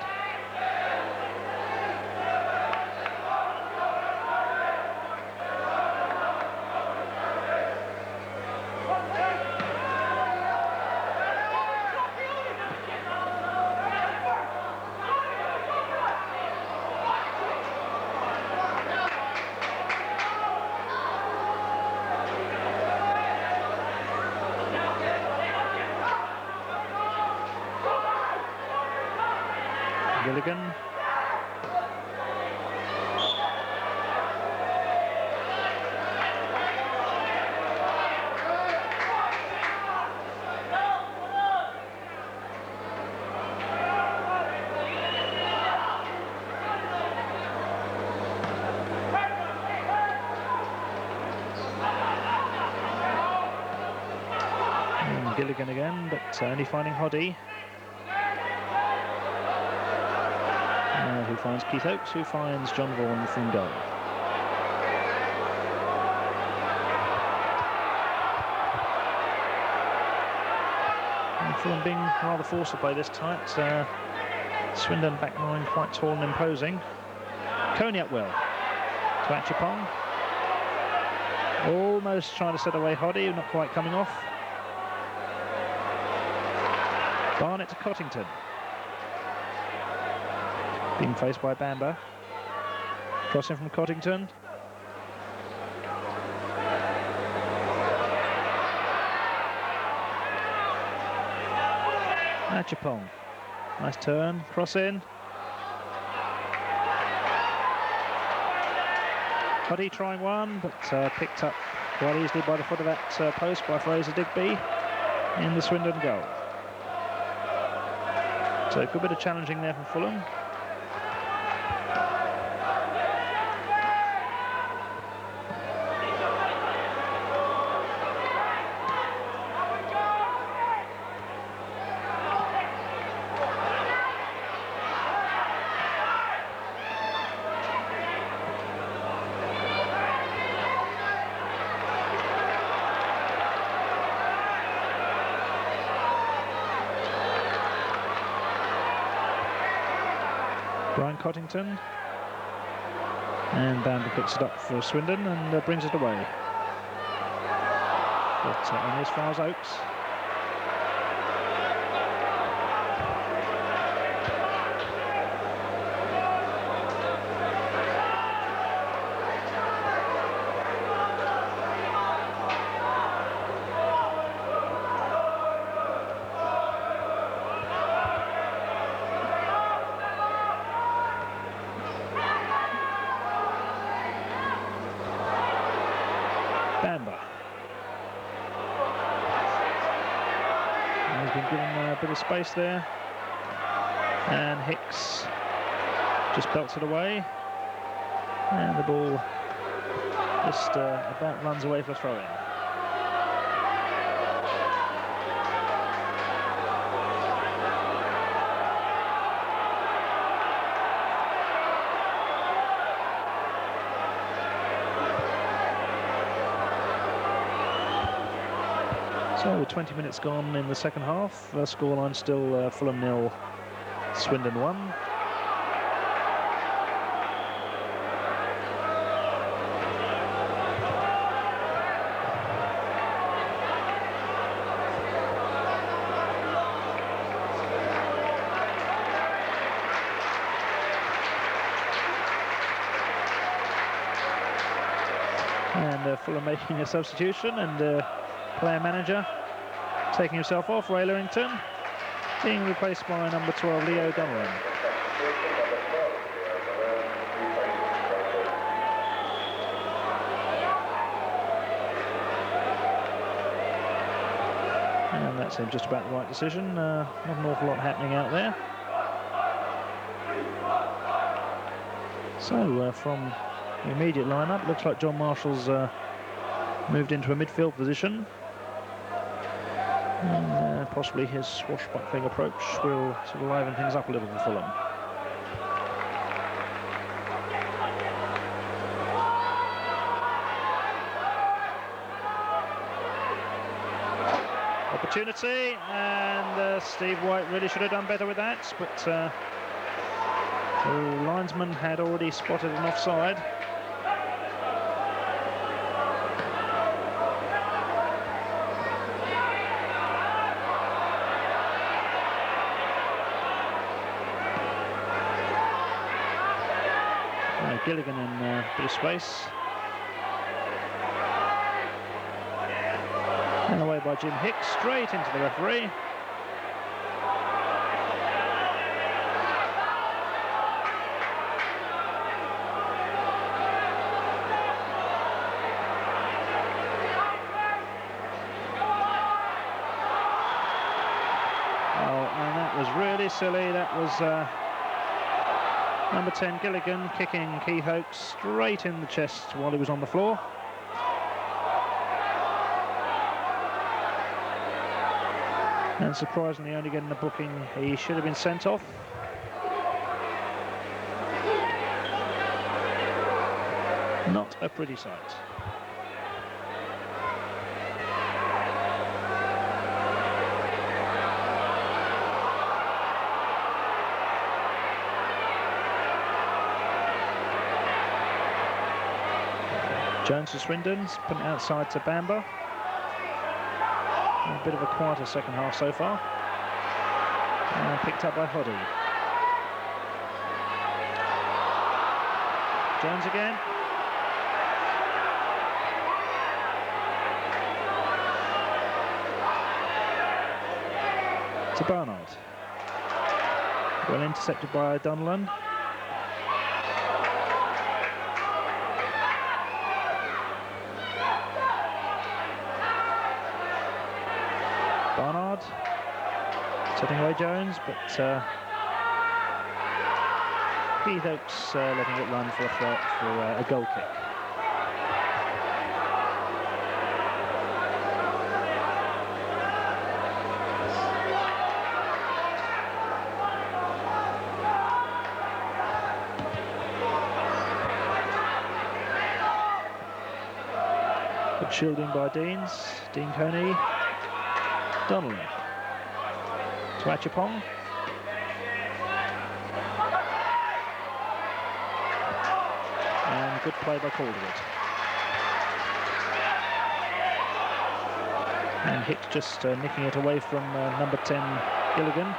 Gilligan. Gilligan again, but only finding Hoddy. Who finds Keith Oakes, who finds John Vaughan from goal. And Fulham being rather forced to play this tight. Swindon back nine quite tall and imposing. Coyne up well to Achapong. Almost trying to set away Hoddy, not quite coming off. Barnett to Cottington. Being faced by Bamba. Crossing from Cottington. Achapong. Nice turn. Cross in. Hoddy trying one, but picked up quite easily by the foot of that post by Fraser Digby in the Swindon goal. So a good bit of challenging there from Fulham. Cottington, and Bamba picks it up for Swindon and brings it away. But only as far as Oakes. Bit of space there, and Hicks just belts it away, and the ball just about runs away for a throw-in. So 20 minutes gone in the second half. Scoreline still Fulham 0, Swindon 1. And Fulham making a substitution, and player manager taking himself off, Ray Lewington, being replaced by number 12, Leo Donovan. And that seemed just about the right decision. Not an awful lot happening out there. So from the immediate lineup, looks like John Marshall's moved into a midfield position. And possibly his swashbuckling approach will sort of liven things up a little for Fulham. Opportunity, and Steve White really should have done better with that, but the linesman had already spotted an offside. Gilligan in a bit of space. And away by Jim Hicks, straight into the referee. and that was really silly. That was number 10 Gilligan kicking Keith Oakes straight in the chest while he was on the floor. And surprisingly only getting a booking. He should have been sent off. Not a pretty sight. Jones to Swindon's, putting it outside to Bamber. A bit of a quieter second half so far. And picked up by Hoddy. Jones again. To Barnard. Well intercepted by Donlan. Barnard setting away Jones, but Keith Oakes letting it run for a goal kick. Good shielding by Dean Coyne. Donnelly to Achapong. And good play by Calderwood. And Hicks just nicking it away from number 10 Gilligan.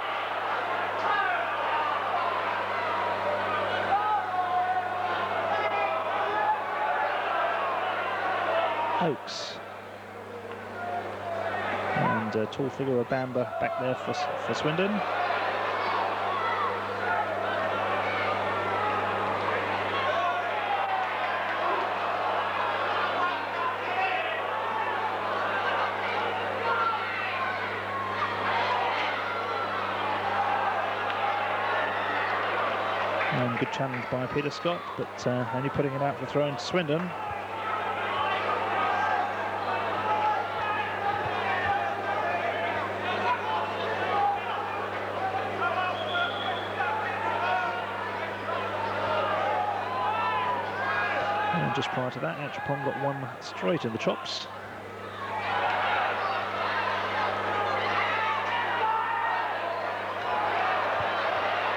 Oakes. And a tall figure of Bamber back there for Swindon. And good challenge by Peter Scott, but only putting it out for throw into Swindon. And just prior to that, Achapong got one straight in the chops.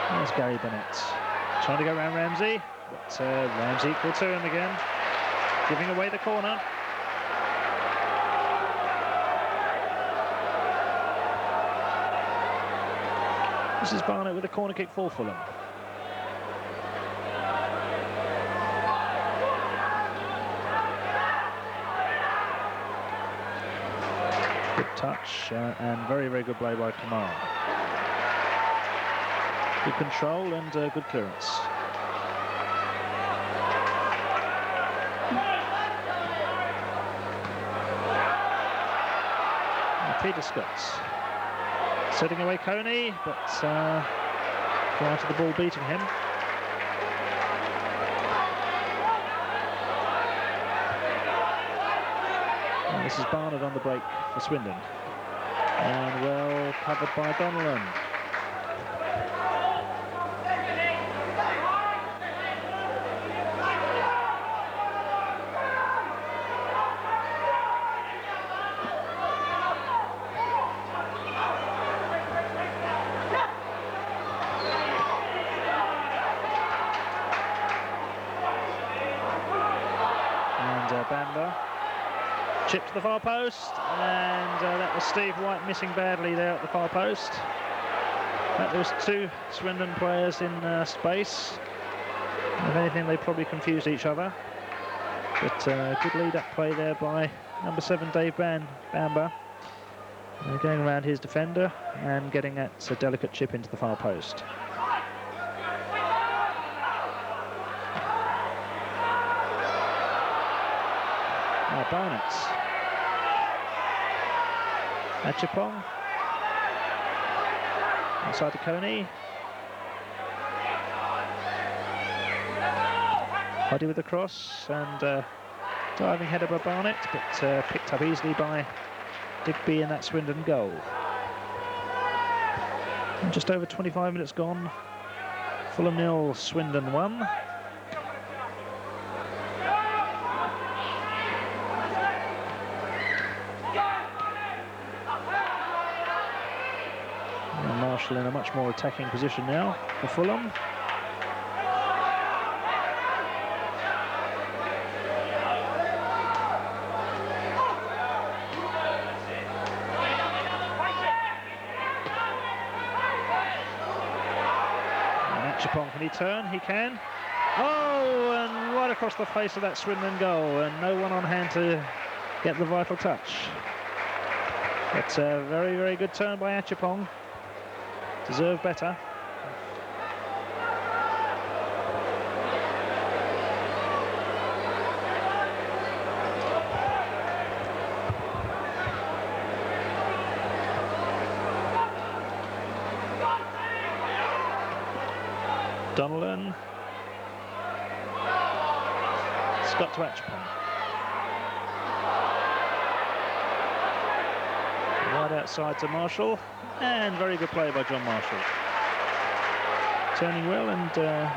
There's Gary Bennett trying to go around Ramsey, but Ramsey equal to him again, giving away the corner. This is Barnett with a corner kick for Fulham. Good touch and very, very good play by Kamal. Good control and good clearance. And Peter Scott setting away Coyne, but prior to the ball beating him. And this is Barnard on the break for Swindon. And well covered by Donlan. Bamber chipped to the far post, and that was Steve White missing badly there at the far post. There was two Swindon players in space. If anything, they probably confused each other. But good lead-up play there by number 7 Dave Bamber, going around his defender and getting that delicate chip into the far post. Barnett. Achapong. Inside to Coyne. Hoddy with the cross, and diving header by Barnett, but picked up easily by Digby in that Swindon goal. And just over 25 minutes gone. Fulham 0, Swindon 1. And Marshall in a much more attacking position now for Fulham. Can he turn? He can. Oh, and right across the face of that Swindon goal, and no one on hand to get the vital touch. But a very, very good turn by Achapong. Deserved better. Donnellan. Scott to Achapong. Wide outside to Marshall, and very good play by John Marshall. Turning well and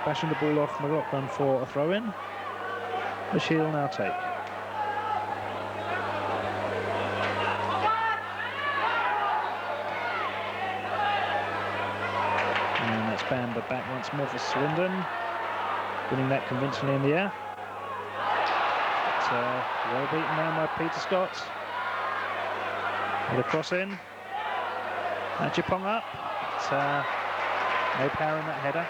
bashing the ball off McLaughlin for a throw-in, which he'll now take. And that's Bamber back once more for Swindon, winning that convincingly in the air. But well beaten now by Peter Scott. With a cross in. Achapong up. But, no power in that header.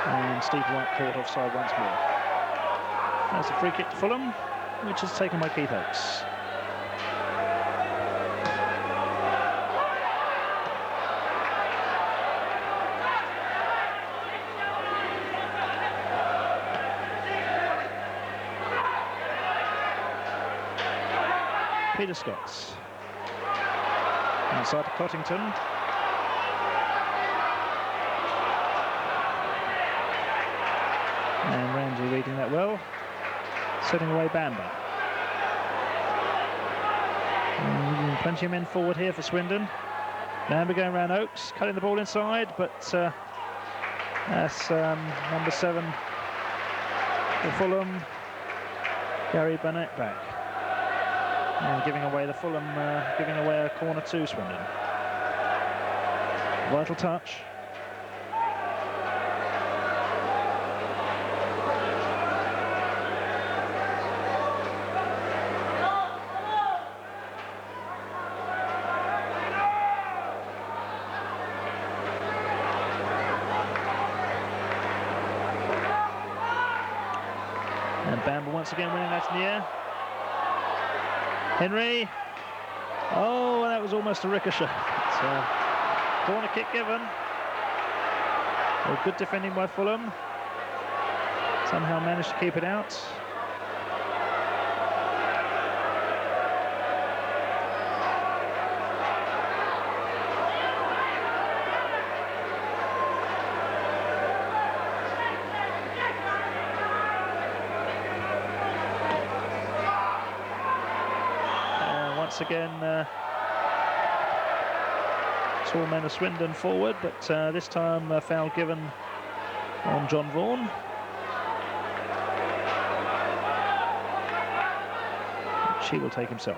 And Steve White caught offside once more. That's a free kick to Fulham, which is taken by Keith Oakes. Peter Scott. Inside to Cottington. And Ramsey reading that well. Setting away Bamber. Plenty of men forward here for Swindon. Bamber going around Oakes, cutting the ball inside, but that's number 7 for Fulham, Gary Burnett back. And giving away the Fulham, giving away a corner to Swindon. Vital touch. And Bamber once again winning that in the air. Henry. Oh, that was almost a ricochet. Corner kick given. Well, good defending by Fulham. Somehow managed to keep it out. Once again, tall men of Swindon forward, but this time a foul given on John Vaughan. Which he will take himself.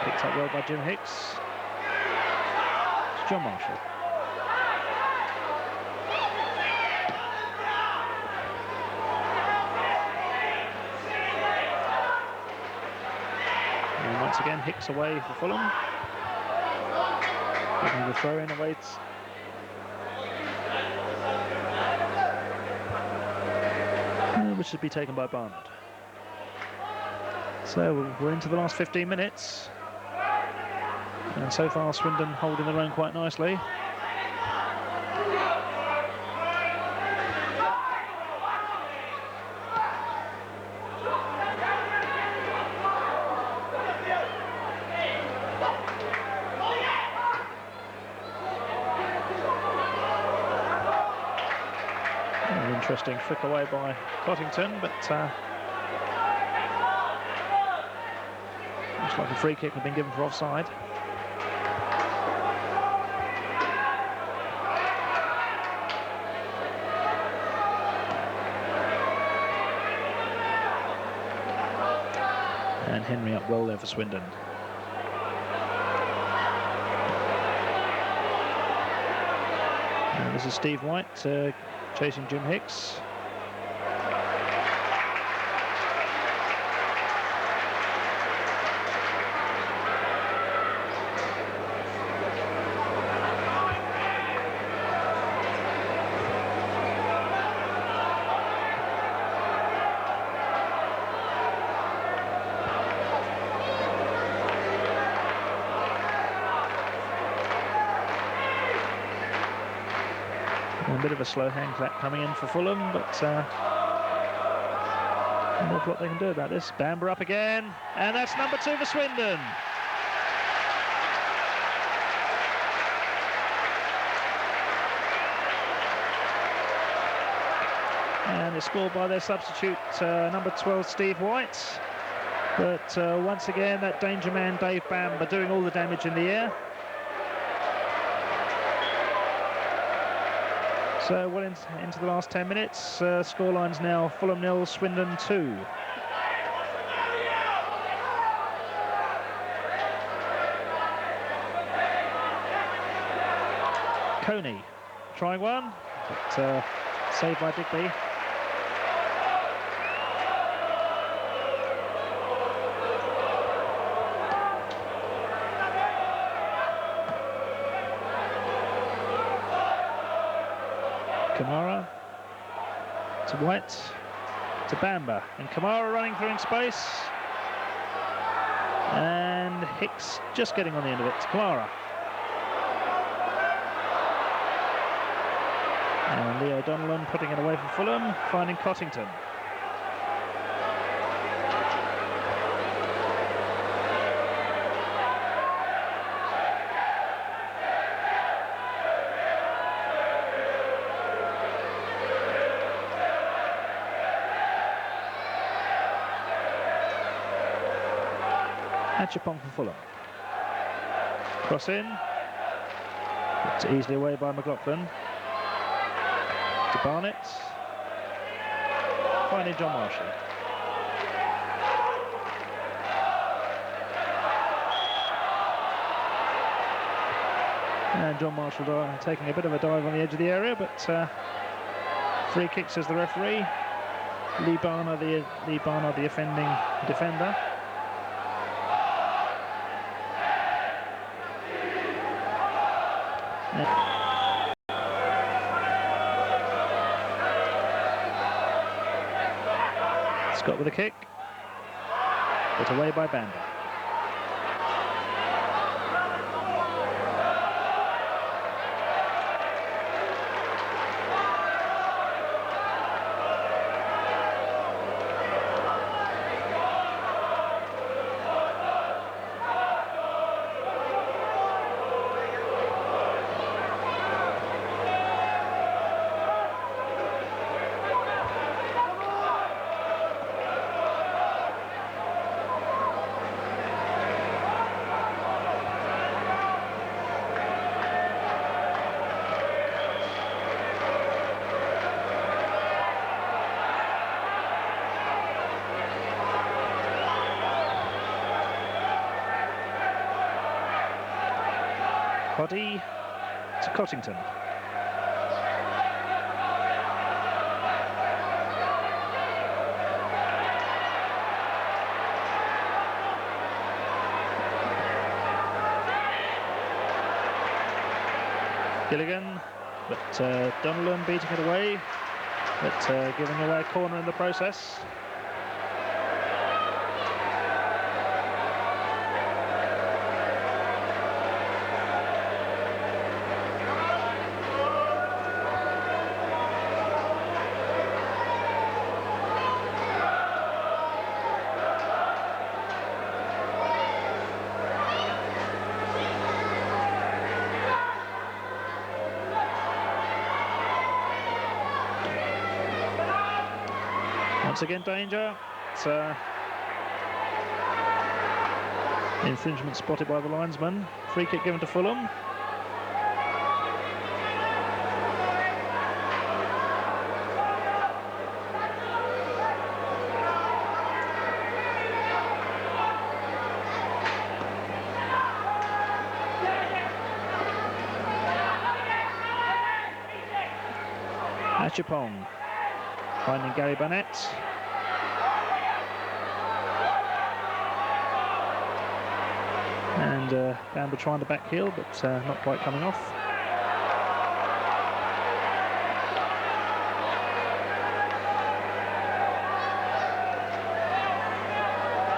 Picked up well by Jim Hicks. It's John Marshall. And once again Hicks away for Fulham. The throw-in awaits. Which should be taken by Barnard. So we're into the last 15 minutes. And so far Swindon holding their own quite nicely. An interesting flick away by Cottington, but looks like a free kick had been given for offside. And Henry up well there for Swindon. And this is Steve White chasing Jim Hicks. A bit of a slow hand clap coming in for Fulham, but not what they can do about this. Bamber up again, and that's number 2 for Swindon. And it's scored by their substitute, number 12, Steve White. But once again, that danger man, Dave Bamber, doing all the damage in the air. So well into the last 10 minutes. Scoreline's now Fulham 0, Swindon 2. Coyne trying one, but saved by Digby. Kamara to White to Bamber, and Kamara running through in space, and Hicks just getting on the end of it to Kamara. And Leo Donnellan putting it away from Fulham, finding Cottington. Hatchapong for Fulham. Cross in. It's easily away by McLaughlin. To Barnett. Finally John Marshall. And John Marshall taking a bit of a dive on the edge of the area, but free kick, says the referee. Lee Barnard, the offending defender. Scott with a kick, put away by Bamber. Hoddy to Cottington. Gilligan, but Donnellan beating it away, but giving away a corner in the process. Once again, danger. It's infringement spotted by the linesman. Free kick given to Fulham. Achapong finding Gary Burnett. And Bamber trying to back heel, but not quite coming off.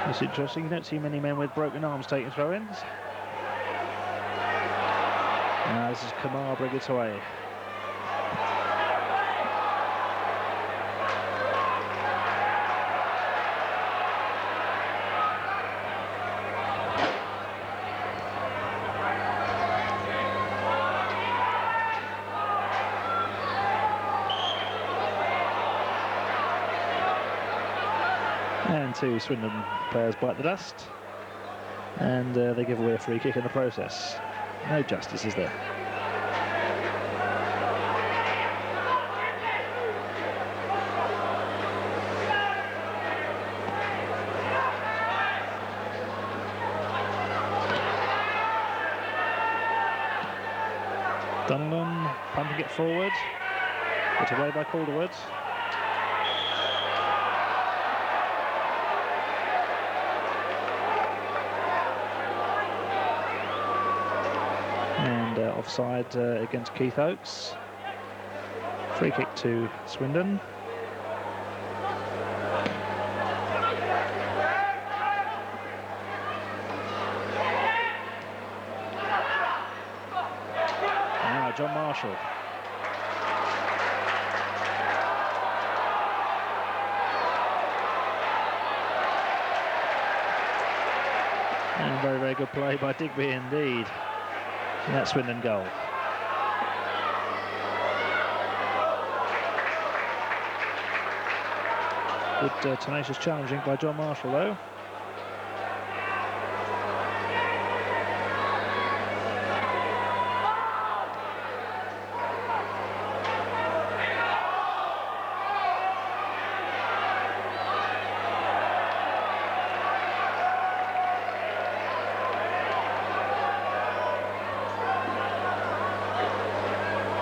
It's interesting, you don't see many men with broken arms taking throw-ins. Now this is Kamar bringing it away. And two Swindon players bite the dust, and they give away a free kick in the process. No justice, is there? Dunlon punting it forward, put away by Calderwood. And offside against Keith Oakes. Free kick to Swindon. Now John Marshall. And very, very good play by Digby indeed. That Swindon goal. Good tenacious challenging by John Marshall though.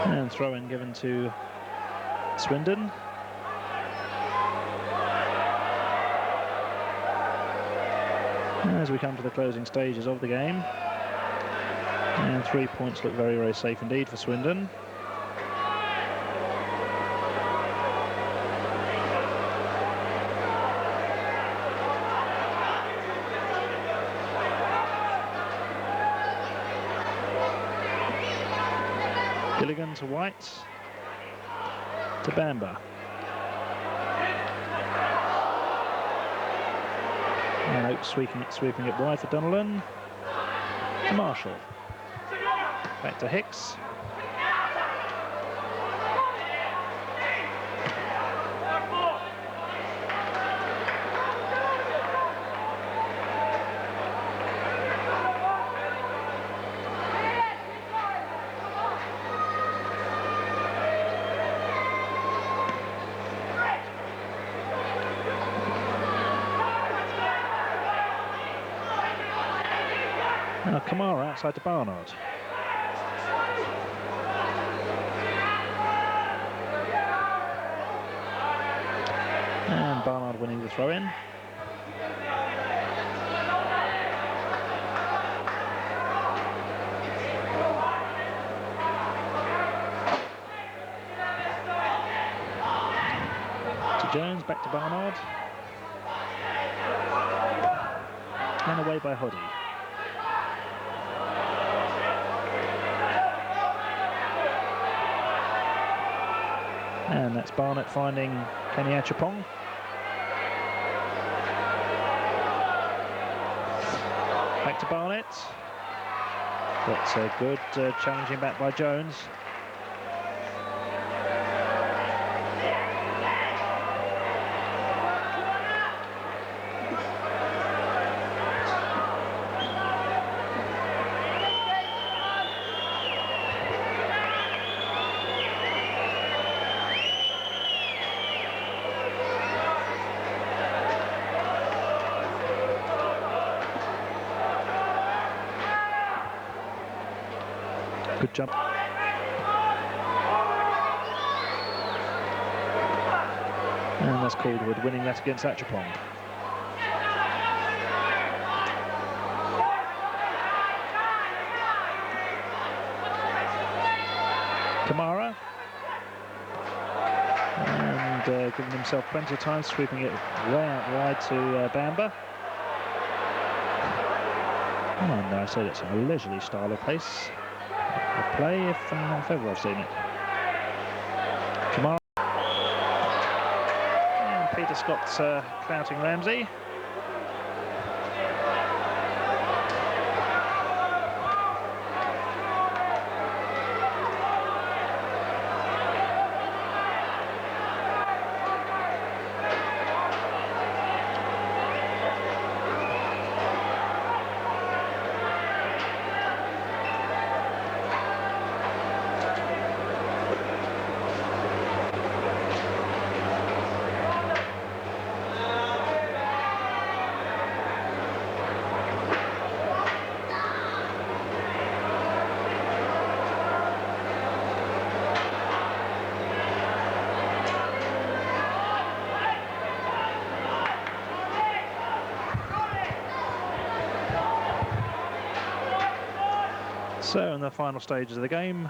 And throw-in given to Swindon. As we come to the closing stages of the game, and 3 points look very, very safe indeed for Swindon. Gilligan to White, to Bamber. And Oakes sweeping it wide for Donnellan, to Marshall. Back to Hicks. Now Kamara outside to Barnard. And Barnard winning the throw-in. Jones, back to Barnard. And away by Hoddy. And that's Barnett finding Kenny Achapong. Back to Barnett. But good challenging back by Jones. Good jump. And that's Calderwood winning that against Achapong. Kamara. And giving himself plenty of time, sweeping it way out wide to Bamba. And I said it's a leisurely style of pace. Play if ever I've seen it. Kamara. And Peter Scott's clouting Ramsey. So in the final stages of the game,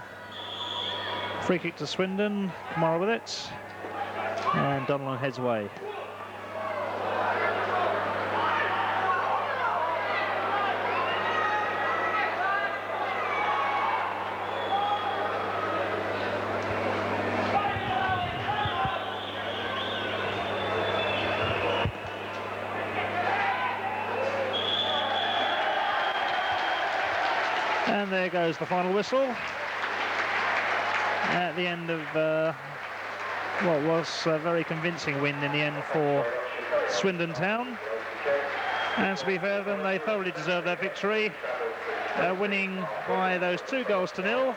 free kick to Swindon, Kamara with it, and Donlan heads away. And there goes the final whistle at the end of what was a very convincing win in the end for Swindon Town. And to be fair to them, they thoroughly deserved their victory, winning by those 2-0.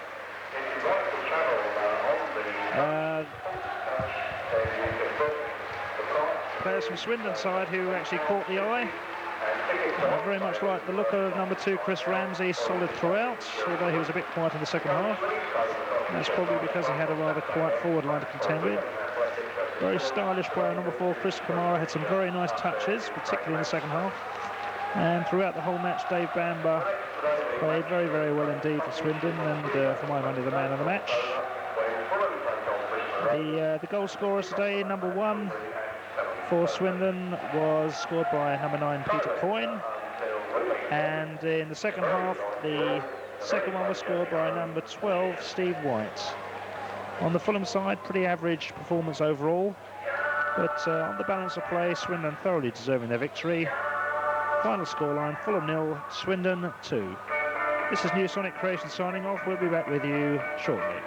Players from Swindon side who actually caught the eye. Very much like the look of number 2, Chris Ramsey, solid throughout, although he was a bit quiet in the second half. That's probably because he had a rather quiet forward line to contend with. Very stylish player, number 4, Chris Kamara, had some very nice touches, particularly in the second half. And throughout the whole match, Dave Bamba played very, very well indeed for Swindon, and for my money, the man of the match. The goal scorers today, number 1 for Swindon was scored by number 9, Peter Coyne. And in the second half, the second one was scored by number 12, Steve White. On the Fulham side, pretty average performance overall. But on the balance of play, Swindon thoroughly deserving their victory. Final scoreline, Fulham 0, Swindon 2. This is New Sonic Creation signing off. We'll be back with you shortly.